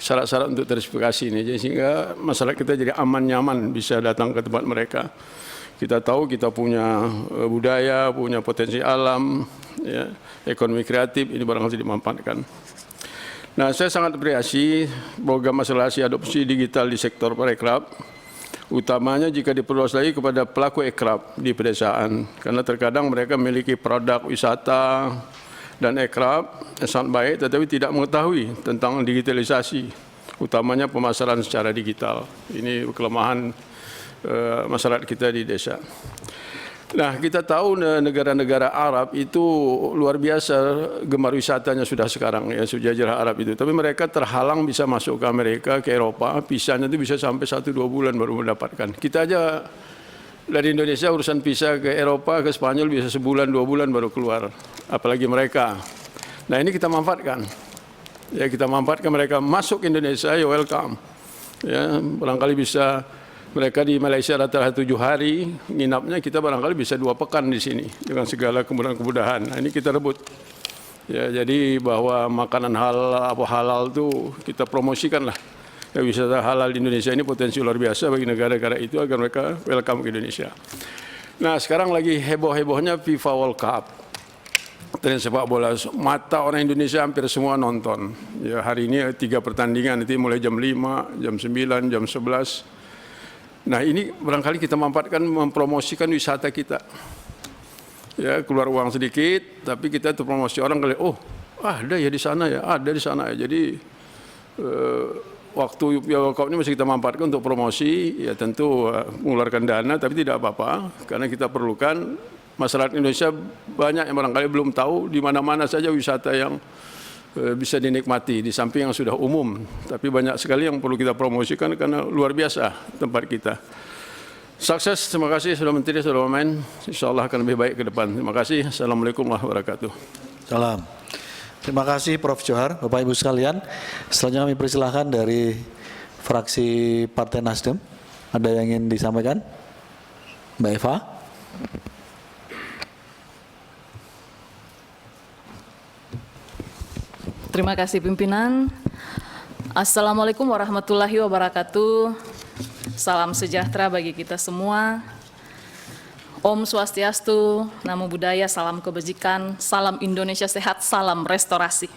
syarat-syarat untuk tersertifikasi ini. Jadi sehingga masyarakat kita jadi aman nyaman bisa datang ke tempat mereka. Kita tahu kita punya budaya, punya potensi alam, ya, ekonomi kreatif, ini barangkali dimanfaatkan. Nah, saya sangat apresiasi program akselerasi adopsi digital di sektor parekraf, utamanya jika diperluas lagi kepada pelaku ekraf di pedesaan, karena terkadang mereka memiliki produk wisata dan ekraf yang sangat baik, tetapi tidak mengetahui tentang digitalisasi, utamanya pemasaran secara digital. Ini kelemahan masyarakat kita di desa. Nah, kita tahu negara-negara Arab itu luar biasa gemar wisatanya sudah sekarang, ya, Jazirah Arab itu. Tapi mereka terhalang bisa masuk ke Amerika, ke Eropa, visanya itu bisa sampai 1-2 bulan baru mendapatkan. Kita aja dari Indonesia urusan visa ke Eropa, ke Spanyol bisa sebulan, 2 bulan baru keluar. Apalagi mereka. Nah, ini kita manfaatkan. Ya, kita manfaatkan mereka masuk ke Indonesia, ya welcome. Ya, barangkali bisa mereka di Malaysia rata-rata 7 hari, nginapnya kita barangkali bisa 2 pekan di sini dengan segala kemudahan-kemudahan. Nah, ini kita rebut. Ya, jadi bahwa makanan halal itu kita promosikan lah. Ya, wisata halal di Indonesia ini potensi luar biasa bagi negara-negara itu agar mereka welcome ke Indonesia. Nah, sekarang lagi heboh-hebohnya FIFA World Cup. Tren sepak bola, mata orang Indonesia hampir semua nonton. Ya, hari ini 3 pertandingan, nanti mulai jam 5, jam 9, jam 11. Nah, ini barangkali kita manfaatkan mempromosikan wisata kita. Ya, keluar uang sedikit, tapi kita itu promosi orang kali, oh, ada ya di sana ya, ada di sana ya. Jadi waktu World Cup ini masih kita manfaatkan untuk promosi, ya tentu mengeluarkan dana, tapi tidak apa-apa, karena kita perlukan masyarakat Indonesia banyak yang barangkali belum tahu di mana-mana saja wisata yang bisa dinikmati di samping yang sudah umum, tapi banyak sekali yang perlu kita promosikan karena luar biasa tempat kita. Sukses, terima kasih Saudara Menteri, Saudara Wamen. Insyaallah akan lebih baik ke depan. Terima kasih. Assalamualaikum warahmatullahi wabarakatuh. Salam. Terima kasih Prof. Johar, Bapak Ibu sekalian. Selanjutnya kami persilahkan dari fraksi Partai Nasdem. Ada yang ingin disampaikan? Mbak Eva. Terima kasih pimpinan. Assalamualaikum warahmatullahi wabarakatuh. Salam sejahtera bagi kita semua. Om Swastiastu, Namo Buddhaya, salam kebajikan, salam Indonesia sehat, salam restorasi.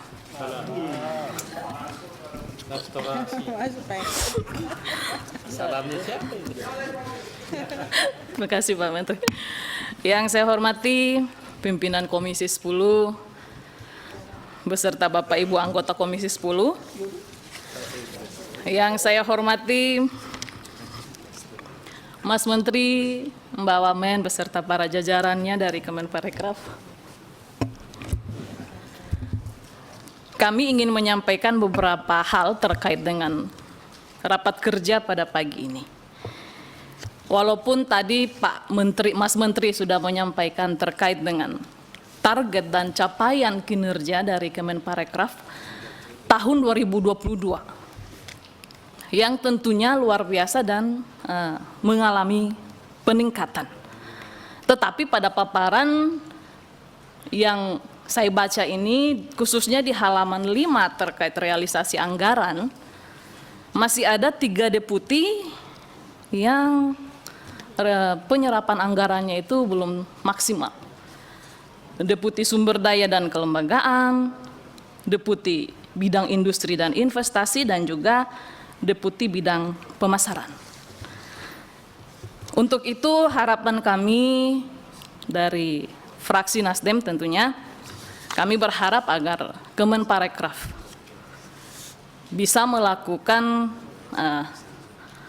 Terima kasih Pak Menteri. Yang saya hormati pimpinan Komisi 10, beserta Bapak Ibu anggota Komisi 10. Yang saya hormati Mas Menteri, Mbak Wamen beserta para jajarannya dari Kemenparekraf. Kami ingin menyampaikan beberapa hal terkait dengan rapat kerja pada pagi ini. Walaupun tadi Pak Menteri, Mas Menteri sudah menyampaikan terkait dengan target dan capaian kinerja dari Kemenparekraf tahun 2022 yang tentunya luar biasa dan mengalami peningkatan. Tetapi pada paparan yang saya baca ini, khususnya di halaman 5 terkait realisasi anggaran, masih ada 3 deputi yang penyerapan anggarannya itu belum maksimal. Deputi Sumber Daya dan Kelembagaan, Deputi Bidang Industri dan Investasi, dan juga Deputi Bidang Pemasaran. Untuk itu harapan kami dari fraksi Nasdem tentunya, kami berharap agar Kemenparekraf bisa melakukan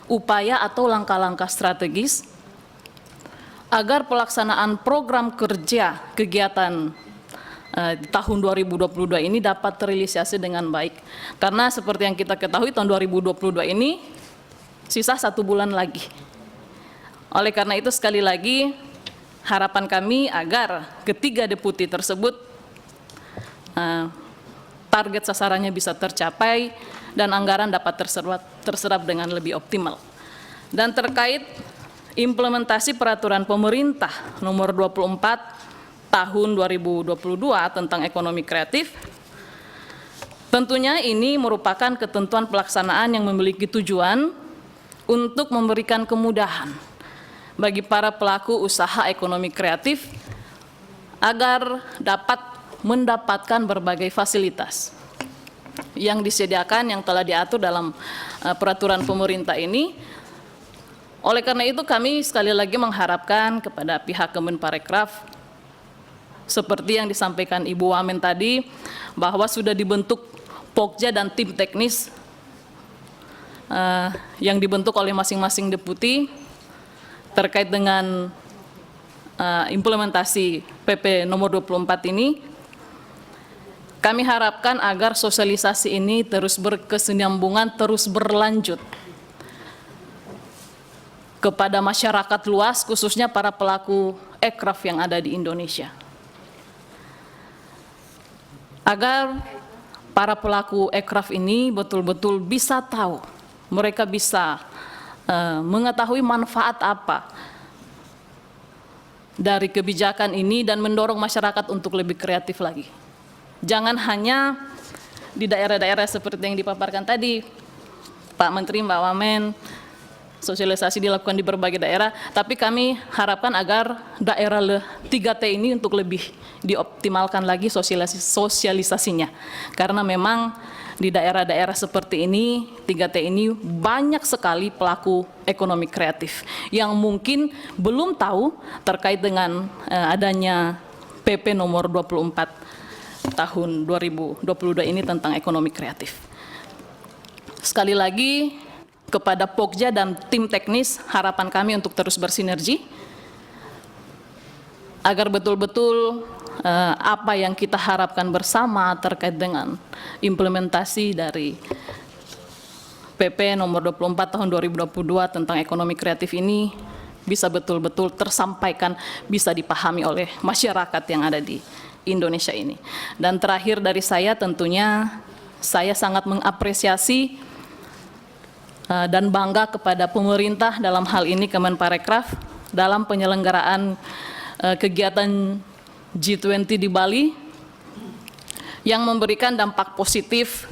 upaya atau langkah-langkah strategis agar pelaksanaan program kerja kegiatan di tahun 2022 ini dapat terrealisasi dengan baik. Karena seperti yang kita ketahui tahun 2022 ini sisa 1 bulan lagi. Oleh karena itu sekali lagi harapan kami agar ketiga deputi tersebut target sasarannya bisa tercapai dan anggaran dapat terserap dengan lebih optimal. Dan terkait implementasi peraturan pemerintah nomor 24 tahun 2022 tentang ekonomi kreatif, tentunya ini merupakan ketentuan pelaksanaan yang memiliki tujuan untuk memberikan kemudahan bagi para pelaku usaha ekonomi kreatif agar dapat mendapatkan berbagai fasilitas yang disediakan yang telah diatur dalam peraturan pemerintah ini. Oleh karena itu kami sekali lagi mengharapkan kepada pihak Kemenparekraf seperti yang disampaikan Ibu Wamen tadi, bahwa sudah dibentuk Pokja dan tim teknis yang dibentuk oleh masing-masing deputi terkait dengan implementasi PP nomor 24 ini. Kami harapkan agar sosialisasi ini terus berkesinambungan, terus berlanjut kepada masyarakat luas, khususnya para pelaku ekraf yang ada di Indonesia. Agar para pelaku ekraf ini betul-betul bisa tahu, mereka bisa mengetahui manfaat apa dari kebijakan ini dan mendorong masyarakat untuk lebih kreatif lagi. Jangan hanya di daerah-daerah seperti yang dipaparkan tadi, Pak Menteri, Mbak Wamen, sosialisasi dilakukan di berbagai daerah, tapi kami harapkan agar daerah 3T ini untuk lebih dioptimalkan lagi sosialisasinya. Karena memang di daerah-daerah seperti ini, 3T ini banyak sekali pelaku ekonomi kreatif yang mungkin belum tahu terkait dengan adanya PP nomor 24 tahun 2022 ini tentang ekonomi kreatif. Sekali lagi, kepada Pokja dan tim teknis, harapan kami untuk terus bersinergi agar betul-betul apa yang kita harapkan bersama terkait dengan implementasi dari PP nomor 24 tahun 2022 tentang ekonomi kreatif ini bisa betul-betul tersampaikan, bisa dipahami oleh masyarakat yang ada di Indonesia ini. Dan terakhir dari saya, tentunya saya sangat mengapresiasi dan bangga kepada pemerintah dalam hal ini Kemenparekraf dalam penyelenggaraan kegiatan G20 di Bali yang memberikan dampak positif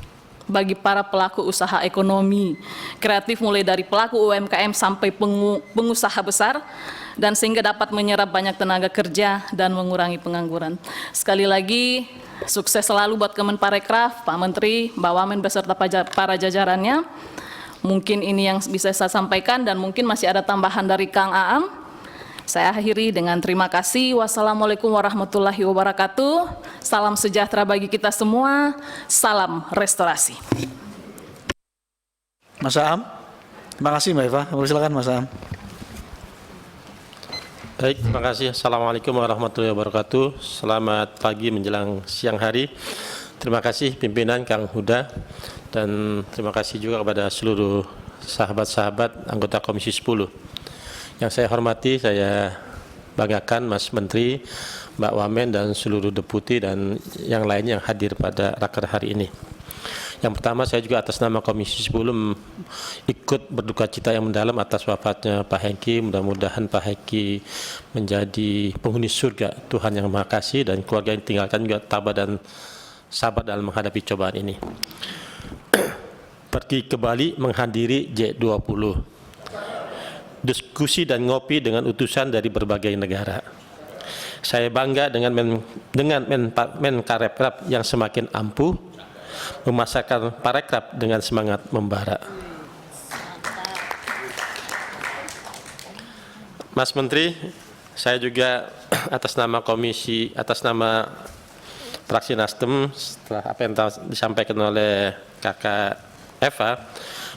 bagi para pelaku usaha ekonomi kreatif mulai dari pelaku UMKM sampai pengusaha besar dan sehingga dapat menyerap banyak tenaga kerja dan mengurangi pengangguran. Sekali lagi sukses selalu buat Kemenparekraf, Pak Menteri, Mbak Wamen beserta para jajarannya. Mungkin ini yang bisa saya sampaikan dan mungkin masih ada tambahan dari Kang Aam. Saya akhiri dengan terima kasih. Wassalamualaikum warahmatullahi wabarakatuh. Salam sejahtera bagi kita semua. Salam restorasi. Mas Aam, terima kasih Mbak Eva. Silakan Mas Aam. Baik, terima kasih. Assalamualaikum warahmatullahi wabarakatuh. Selamat pagi menjelang siang hari. Terima kasih pimpinan Kang Huda dan terima kasih juga kepada seluruh sahabat-sahabat anggota Komisi 10. Yang saya hormati, saya banggakan Mas Menteri, Mbak Wamen dan seluruh deputi dan yang lainnya yang hadir pada raker hari ini. Yang pertama, saya juga atas nama Komisi 10 ikut berduka cita yang mendalam atas wafatnya Pak Hengki. Mudah-mudahan Pak Hengki menjadi penghuni surga Tuhan Yang Maha Kasih dan keluarga yang tinggalkan juga tabah dan sabar dalam menghadapi cobaan ini. Pergi ke Bali menghadiri G20, diskusi dan ngopi dengan utusan dari berbagai negara. Saya bangga dengan Menparekraf yang semakin ampuh memasarkan parekraf dengan semangat membara. Mas Menteri, saya juga atas nama fraksi Nasdem setelah apa yang disampaikan oleh Kakak Eva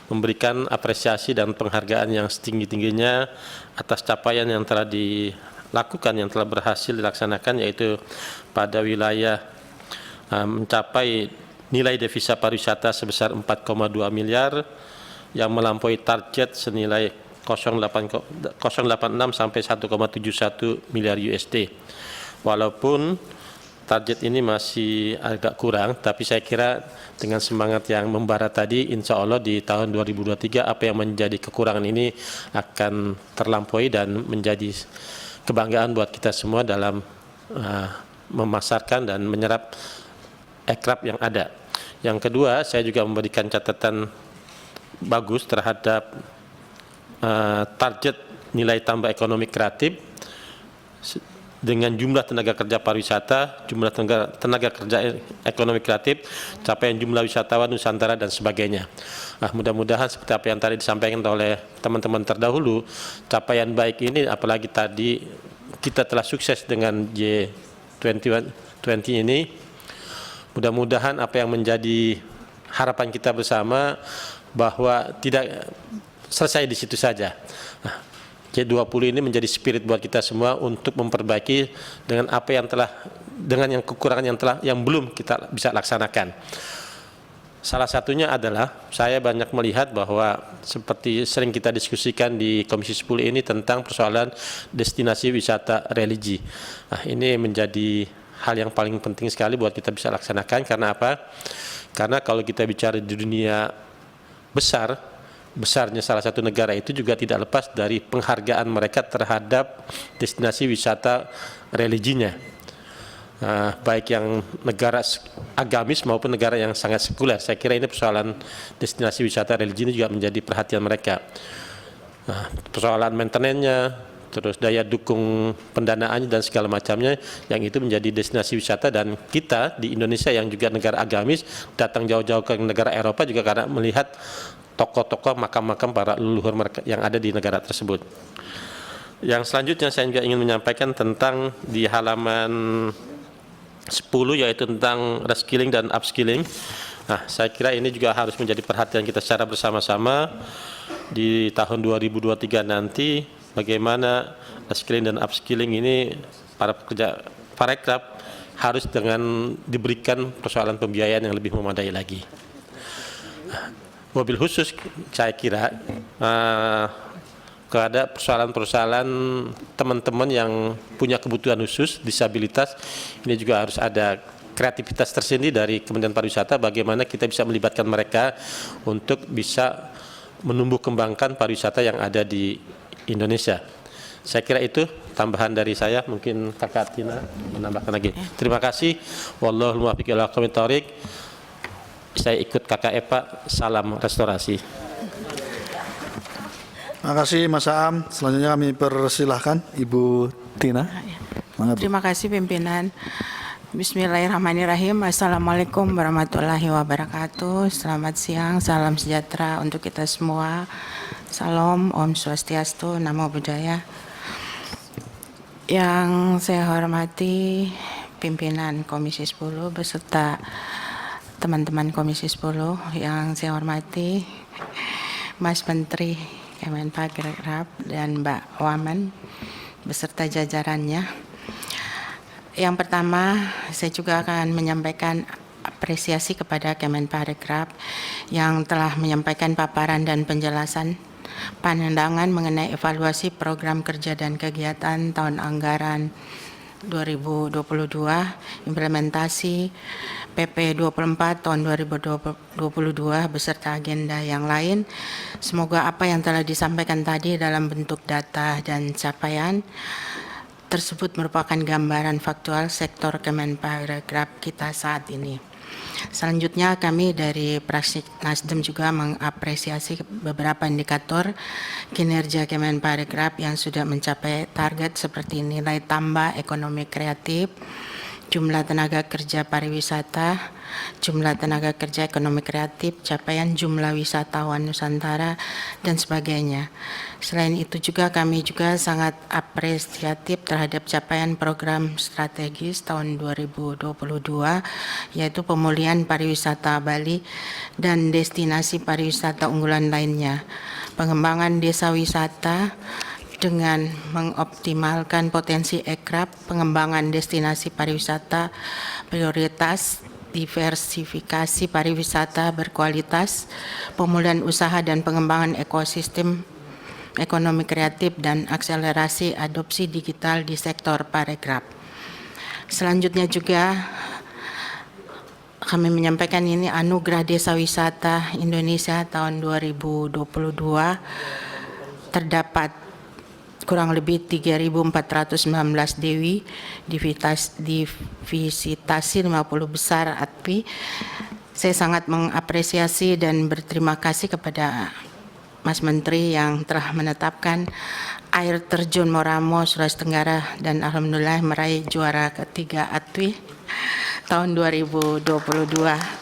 memberikan apresiasi dan penghargaan yang setinggi-tingginya atas capaian yang telah dilakukan, yang telah berhasil dilaksanakan, yaitu pada wilayah mencapai nilai devisa pariwisata sebesar 4,2 miliar yang melampaui target senilai 0,86 sampai 1,71 miliar USD. Walaupun target ini masih agak kurang, tapi saya kira dengan semangat yang membara tadi, insya Allah di tahun 2023 apa yang menjadi kekurangan ini akan terlampaui dan menjadi kebanggaan buat kita semua dalam memasarkan dan menyerap aircraft yang ada. Yang kedua, saya juga memberikan catatan bagus terhadap target nilai tambah ekonomi kreatif dengan jumlah tenaga kerja pariwisata, jumlah tenaga kerja ekonomi kreatif, capaian jumlah wisatawan Nusantara dan sebagainya. Nah, mudah-mudahan seperti apa yang tadi disampaikan oleh teman-teman terdahulu, capaian baik ini apalagi tadi kita telah sukses dengan G20 ini, mudah-mudahan apa yang menjadi harapan kita bersama bahwa tidak selesai di situ saja. Nah, G20 ini menjadi spirit buat kita semua untuk memperbaiki dengan apa yang telah, dengan yang kekurangan yang belum kita bisa laksanakan. Salah satunya adalah saya banyak melihat bahwa seperti sering kita diskusikan di Komisi 10 ini tentang persoalan destinasi wisata religi. Nah, ini menjadi hal yang paling penting sekali buat kita bisa laksanakan. Karena apa? Karena kalau kita bicara di dunia besarnya salah satu negara itu juga tidak lepas dari penghargaan mereka terhadap destinasi wisata religinya, baik yang negara agamis maupun negara yang sangat sekuler. Saya kira ini persoalan destinasi wisata religi ini juga menjadi perhatian mereka. Persoalan maintenance-nya, terus daya dukung pendanaannya dan segala macamnya, yang itu menjadi destinasi wisata. Dan kita di Indonesia yang juga negara agamis datang jauh-jauh ke negara Eropa juga karena melihat tokoh-tokoh makam-makam para leluhur mereka yang ada di negara tersebut. Yang selanjutnya saya juga ingin menyampaikan tentang di halaman 10, yaitu tentang reskilling dan upskilling. Nah, saya kira ini juga harus menjadi perhatian kita secara bersama-sama di tahun 2023 nanti, bagaimana reskilling dan upskilling ini para pekerja parekraf harus dengan diberikan persoalan pembiayaan yang lebih memadai lagi. Mobil khusus saya kira kepada persoalan-persoalan teman-teman yang punya kebutuhan khusus, disabilitas, ini juga harus ada kreativitas tersendiri dari Kementerian Pariwisata bagaimana kita bisa melibatkan mereka untuk bisa menumbuh kembangkan pariwisata yang ada di Indonesia. Saya kira itu tambahan dari saya, mungkin Kakak Tina menambahkan lagi. Terima kasih. Wallahul muwaffiq ila aqwamit thoriq. Saya ikut Kakak Eva, salam restorasi. Terima kasih Mas Aam. Selanjutnya kami persilahkan Ibu Tina. Terima kasih pimpinan. Bismillahirrahmanirrahim. Assalamualaikum warahmatullahi wabarakatuh. Selamat siang, salam sejahtera untuk kita semua. Salam, Om Swastiastu, Namo Buddhaya. Yang saya hormati pimpinan Komisi 10 beserta teman-teman Komisi 10, yang saya hormati Mas Menteri Kemenparekraf dan Mbak Wamen beserta jajarannya. Yang pertama, saya juga akan menyampaikan apresiasi kepada Kemenparekraf yang telah menyampaikan paparan dan penjelasan pandangan mengenai evaluasi program kerja dan kegiatan tahun anggaran 2022, implementasi PP 24 tahun 2022 beserta agenda yang lain. Semoga apa yang telah disampaikan tadi dalam bentuk data dan capaian tersebut merupakan gambaran faktual sektor Kemenparekraf kita saat ini. Selanjutnya kami dari fraksi Nasdem juga mengapresiasi beberapa indikator kinerja Kemenparekraf yang sudah mencapai target seperti nilai tambah ekonomi kreatif, jumlah tenaga kerja pariwisata, jumlah tenaga kerja ekonomi kreatif, capaian jumlah wisatawan Nusantara, dan sebagainya. Selain itu juga kami juga sangat apresiatif terhadap capaian program strategis tahun 2022, yaitu pemulihan pariwisata Bali dan destinasi pariwisata unggulan lainnya, pengembangan desa wisata dengan mengoptimalkan potensi ekraf, pengembangan destinasi pariwisata prioritas, diversifikasi pariwisata berkualitas, pemulihan usaha dan pengembangan ekosistem ekonomi kreatif, dan akselerasi adopsi digital di sektor parekraf. Selanjutnya juga kami menyampaikan ini Anugerah Desa Wisata Indonesia tahun 2022 terdapat kurang lebih 3.419 dewi, divisitasi 50 besar ATPI. Saya sangat mengapresiasi dan berterima kasih kepada Mas Menteri yang telah menetapkan air terjun Moramo, Sulawesi Tenggara, dan alhamdulillah meraih juara ketiga ATPI tahun 2022.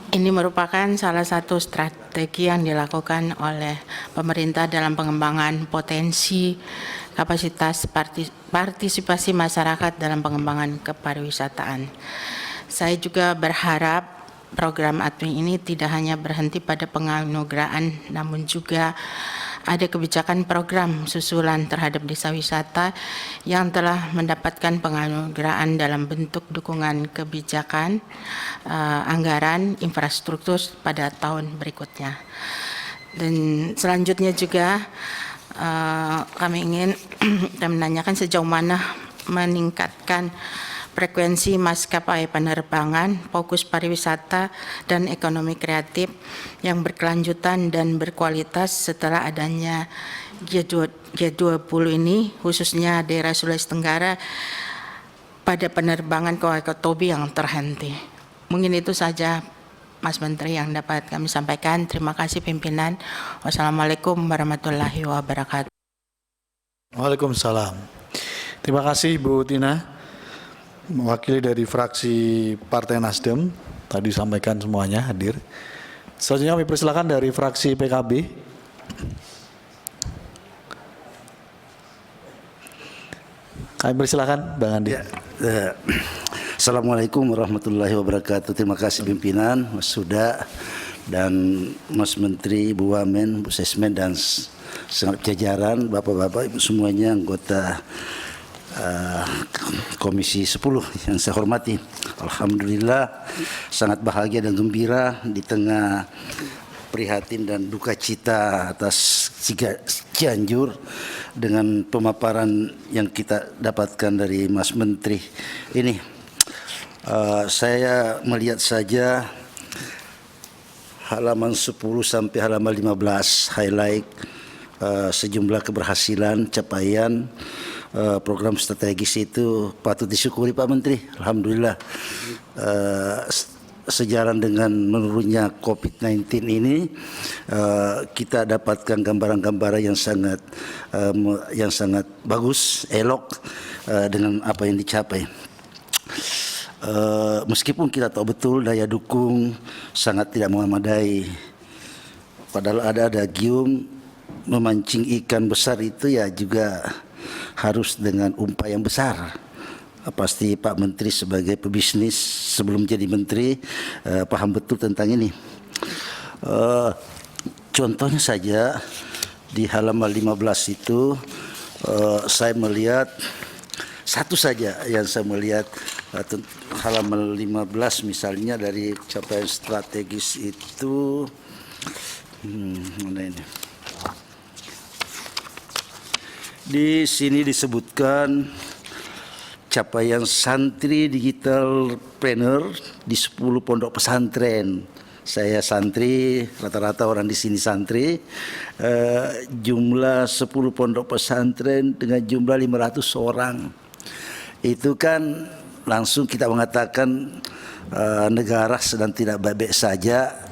Ini merupakan salah satu strategi yang dilakukan oleh pemerintah dalam pengembangan potensi kapasitas partisipasi masyarakat dalam pengembangan kepariwisataan. Saya juga berharap program ATMI ini tidak hanya berhenti pada penganugerahan, namun juga ada kebijakan program susulan terhadap desa wisata yang telah mendapatkan penganugerahan dalam bentuk dukungan kebijakan, anggaran, infrastruktur pada tahun berikutnya. Dan selanjutnya juga kami ingin menanyakan sejauh mana meningkatkan frekuensi maskapai penerbangan, fokus pariwisata dan ekonomi kreatif yang berkelanjutan dan berkualitas setelah adanya G20 ini, khususnya daerah Sulawesi Tenggara pada penerbangan ke Wakatobi yang terhenti. Mungkin itu saja Mas Menteri yang dapat kami sampaikan. Terima kasih pimpinan. Wassalamualaikum warahmatullahi wabarakatuh. Waalaikumsalam. Terima kasih Bu Tina. Mewakili dari fraksi Partai Nasdem, tadi sampaikan semuanya hadir. Selanjutnya kami persilakan dari fraksi PKB. Kami persilakan Bang Andi. Assalamualaikum warahmatullahi wabarakatuh. Terima kasih pimpinan, Mas Suda, dan Mas Menteri, Bu Wamen, Bu Sesmen, dan segenap jajaran, Bapak-Bapak, Ibu semuanya, anggota Komisi 10 yang saya hormati. Alhamdulillah sangat bahagia dan gembira di tengah prihatin dan duka cita atas Cianjur dengan pemaparan yang kita dapatkan dari Mas Menteri ini. Saya melihat saja halaman 10 sampai halaman 15 highlight sejumlah keberhasilan, capaian program strategis itu patut disyukuri Pak Menteri. Alhamdulillah sejalan dengan menurunnya COVID-19 ini kita dapatkan gambaran-gambaran yang sangat bagus, elok dengan apa yang dicapai. Meskipun kita tahu betul daya dukung sangat tidak memadai, padahal ada gium memancing ikan besar itu ya juga harus dengan umpan yang besar. Pasti Pak Menteri sebagai pebisnis sebelum jadi menteri paham betul tentang ini. Contohnya saja di halaman 15 itu saya melihat satu saja yang saya melihat halaman 15 misalnya dari capaian strategis itu mana ini? Di sini disebutkan capaian santri digitalpreneur di 10 pondok pesantren. Saya santri, rata-rata orang di sini santri. Jumlah 10 pondok pesantren dengan jumlah 500 orang. Itu kan langsung kita mengatakan negara sedang tidak baik-baik saja.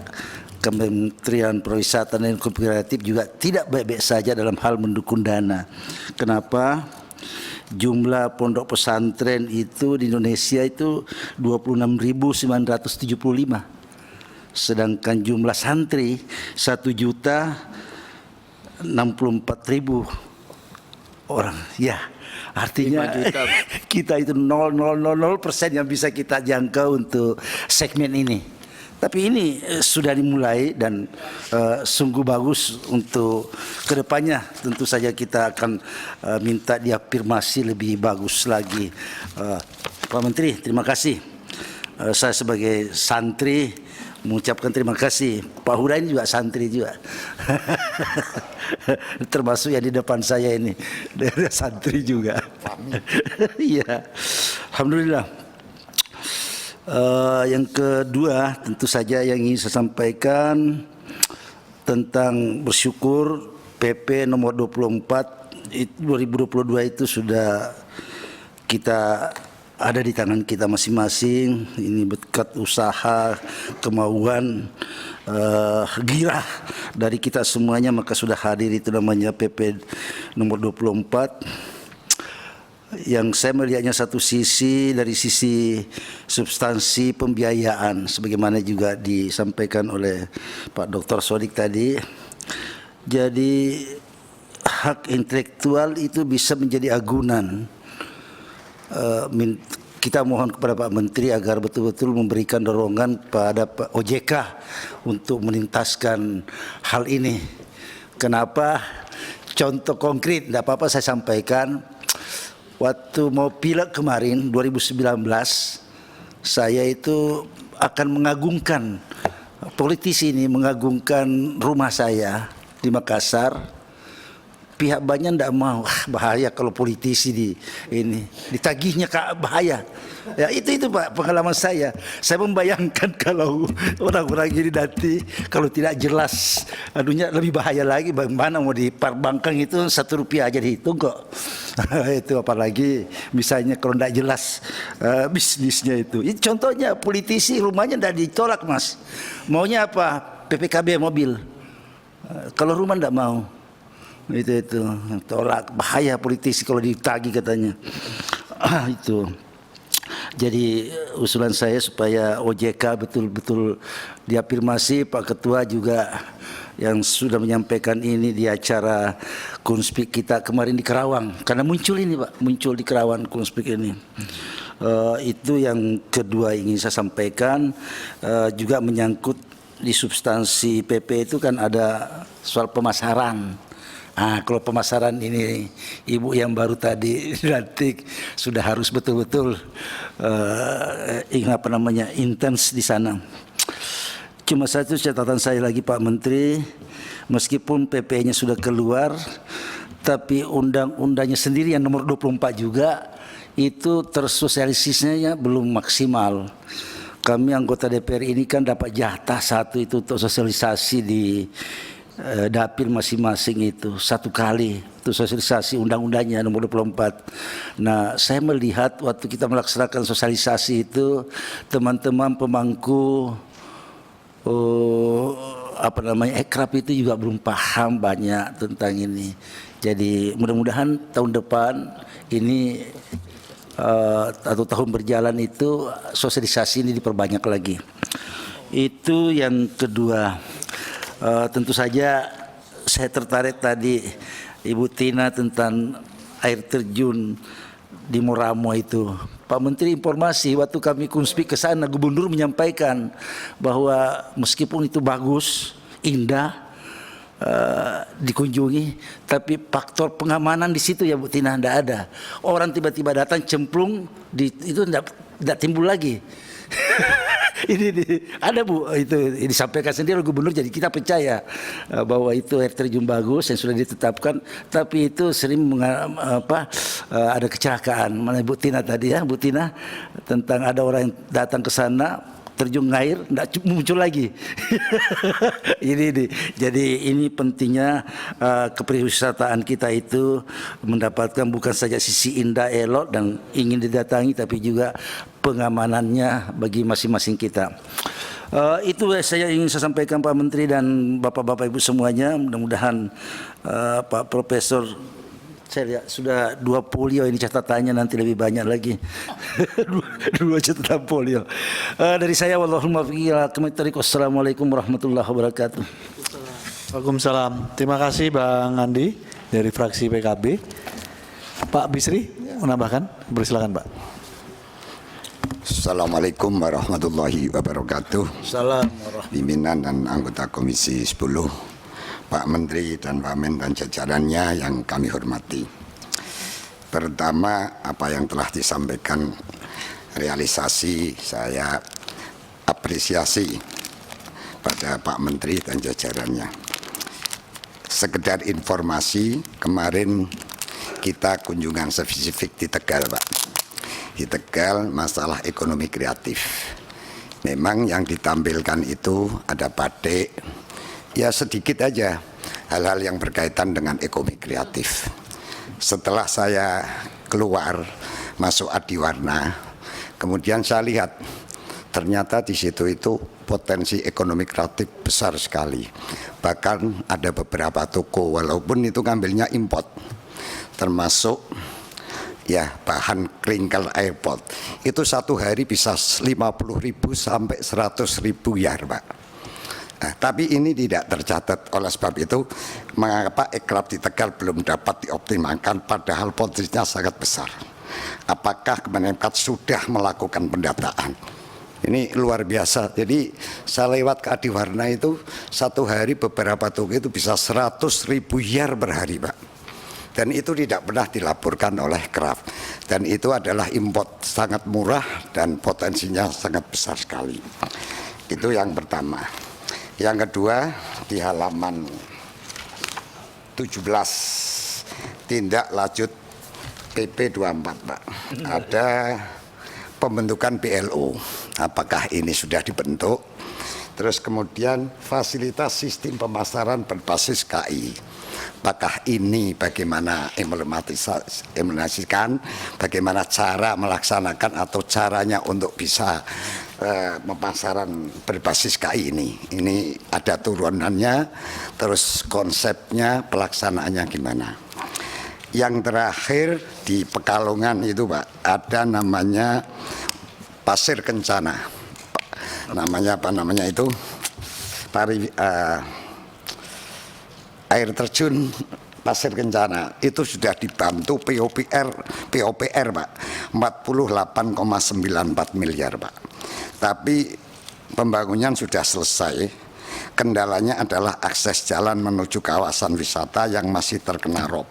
Kementerian Pariwisata dan Ekonomi Kreatif juga tidak baik-baik saja dalam hal mendukung dana. Kenapa? jumlah pondok pesantren itu di Indonesia itu 26.975. Sedangkan jumlah santri 1.064.000 orang. Ya, artinya kita itu 0,000% yang bisa kita jangkau untuk segmen ini. Tapi ini sudah dimulai dan sungguh bagus untuk kedepannya. Tentu saja kita akan minta diafirmasi lebih bagus lagi. Pak Menteri, terima kasih. Saya sebagai santri mengucapkan terima kasih. Pak Huda ini juga santri juga. Termasuk yang di depan saya ini. Dia santri juga. Iya. Alhamdulillah. Yang kedua tentu saja yang ingin saya sampaikan tentang bersyukur PP nomor 24 2022 itu sudah kita ada di tangan kita masing-masing. Ini berkat usaha, kemauan, girah dari kita semuanya, maka sudah hadir itu namanya PP nomor 24. Yang saya melihatnya satu sisi dari sisi substansi pembiayaan sebagaimana juga disampaikan oleh Pak Dr. Sodik tadi. Jadi hak intelektual itu bisa menjadi agunan. Kita mohon kepada Pak Menteri agar betul-betul memberikan dorongan pada Pak OJK untuk menuntaskan hal ini. Kenapa? Contoh konkret, tidak apa-apa saya sampaikan. Waktu mau pileg kemarin 2019, saya itu akan mengagungkan, politisi ini mengagungkan rumah saya di Makassar. Pihak banyak tidak mau, bahaya kalau politisi ditagihnya bahaya. Ya itu Pak pengalaman saya. Saya membayangkan kalau orang-orang ini nanti kalau tidak jelas, adunya lebih bahaya lagi. Bagaimana mau di perbankan itu Rp1 aja dihitung kok. Itu apalagi misalnya kalau tidak jelas bisnisnya itu. Contohnya politisi rumahnya tidak ditolak Mas. Maunya apa? PPKB mobil. Kalau rumah tidak mau. Itu tolak, bahaya politisi kalau ditagih katanya. Itu. Jadi usulan saya supaya OJK betul-betul diafirmasi. Pak Ketua juga yang sudah menyampaikan ini di acara Kunspik kita kemarin di Kerawang, karena muncul ini Pak, muncul di Kerawang Kunspik ini. Itu yang kedua ingin saya sampaikan. Juga menyangkut di substansi PP itu kan ada soal pemasaran. Kalau pemasaran ini Ibu yang baru tadi dilantik sudah harus betul-betul intens di sana. Cuma satu catatan saya lagi Pak Menteri, meskipun PP-nya sudah keluar, tapi undang-undangnya sendiri yang nomor 24 juga itu tersosialisasinya belum maksimal. Kami anggota DPR ini kan dapat jatah satu itu untuk sosialisasi di dapil masing-masing itu satu kali itu sosialisasi undang-undangnya nomor 24. Nah, saya melihat waktu kita melaksanakan sosialisasi itu teman-teman pemangku ekrab itu juga belum paham banyak tentang ini. Jadi mudah-mudahan tahun depan ini atau tahun berjalan itu sosialisasi ini diperbanyak lagi. Itu yang kedua. Tentu saja saya tertarik tadi Ibu Tina tentang air terjun di Moramo itu. Pak Menteri informasi waktu kami Kunspik ke sana, Gubernur menyampaikan bahwa meskipun itu bagus, indah, dikunjungi, tapi faktor pengamanan di situ ya Bu Tina tidak ada. Orang tiba-tiba datang cemplung itu tidak timbul lagi. Ini ada Bu, itu disampaikan sendiri oleh Gubernur, jadi kita percaya bahwa itu air terjun bagus yang sudah ditetapkan, tapi itu sering ada kecelakaan. Mana Bu Tina tadi ya, Bu Tina, tentang ada orang yang datang ke sana terjun air tidak muncul lagi. Jadi ini pentingnya kepariwisataan kita itu mendapatkan bukan saja sisi indah elok dan ingin didatangi, tapi juga pengamanannya bagi masing-masing kita. Itu saya ingin saya sampaikan Pak Menteri dan Bapak-Bapak Ibu semuanya. Mudah-mudahan Pak Profesor Saya lihat sudah 2 folio ini catatannya, nanti lebih banyak lagi. dua catatan folio. Dari saya, wallahul muwaffiq. Wassalamualaikum warahmatullahi wabarakatuh. Waalaikumsalam. Terima kasih Bang Andi dari fraksi PKB. Pak Bisri menambahkan, bersilakan Pak. Assalamualaikum warahmatullahi wabarakatuh. Salam Pimpinan dan anggota Komisi 10, Pak Menteri dan Pak Men dan jajarannya yang kami hormati. Pertama, apa yang telah disampaikan realisasi saya apresiasi pada Pak Menteri dan jajarannya. Sekedar informasi, kemarin kita kunjungan spesifik di Tegal, Pak. Di Tegal masalah ekonomi kreatif. Memang yang ditampilkan itu ada batik, ya sedikit aja hal-hal yang berkaitan dengan ekonomi kreatif. Setelah saya keluar masuk Adiwarna, kemudian saya lihat ternyata di situ itu potensi ekonomi kreatif besar sekali. Bahkan ada beberapa toko walaupun itu ngambilnya import, termasuk ya bahan kringkel airport itu satu hari bisa 50.000 sampai 100.000 yar, Pak. Nah, tapi ini tidak tercatat. Oleh sebab itu mengapa ekraf di Tegal belum dapat dioptimalkan padahal potensinya sangat besar. Apakah Kemenpar sudah melakukan pendataan? Ini luar biasa. Jadi saya lewat ke Adiwarna itu satu hari beberapa toko itu bisa 100.000 yar per hari, Pak. Dan itu tidak pernah dilaporkan oleh Kraf. Dan itu adalah import sangat murah dan potensinya sangat besar sekali. Itu yang pertama. Yang kedua, di halaman 17 tindak lanjut PP 24, Pak. Ada pembentukan PLO. Apakah ini sudah dibentuk? Terus kemudian fasilitas sistem pemasaran berbasis KI. Apakah ini bagaimana implementasikan, bagaimana cara melaksanakan atau caranya untuk bisa pemasaran berbasis KI ini. Ini ada turunannya, terus konsepnya, pelaksanaannya gimana. Yang terakhir di Pekalongan itu, Pak, ada namanya Pasir Kencana. Namanya apa namanya itu? Air terjun Pasir Kencana itu sudah dibantu POPR Pak 48,94 miliar, Pak. Tapi pembangunan sudah selesai. Kendalanya adalah akses jalan menuju kawasan wisata yang masih terkena rob.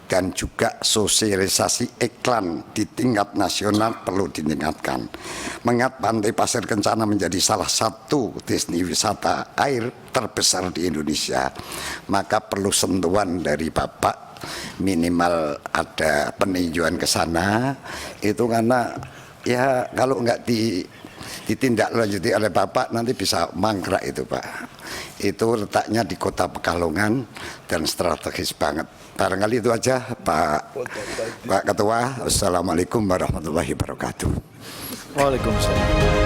Dan juga sosialisasi iklan di tingkat nasional perlu ditingkatkan. Mengingat Pantai Pasir Kencana menjadi salah satu destinasi wisata air terbesar di Indonesia, maka perlu sentuhan dari Bapak, minimal ada peninjauan ke sana. Itu karena ya kalau nggak ditindaklanjuti oleh Bapak nanti bisa mangkrak itu, Pak. Itu letaknya di Kota Pekalongan dan strategis banget. Barangkali itu aja Pak Ketua. Wassalamualaikum warahmatullahi wabarakatuh. Waalaikumsalam.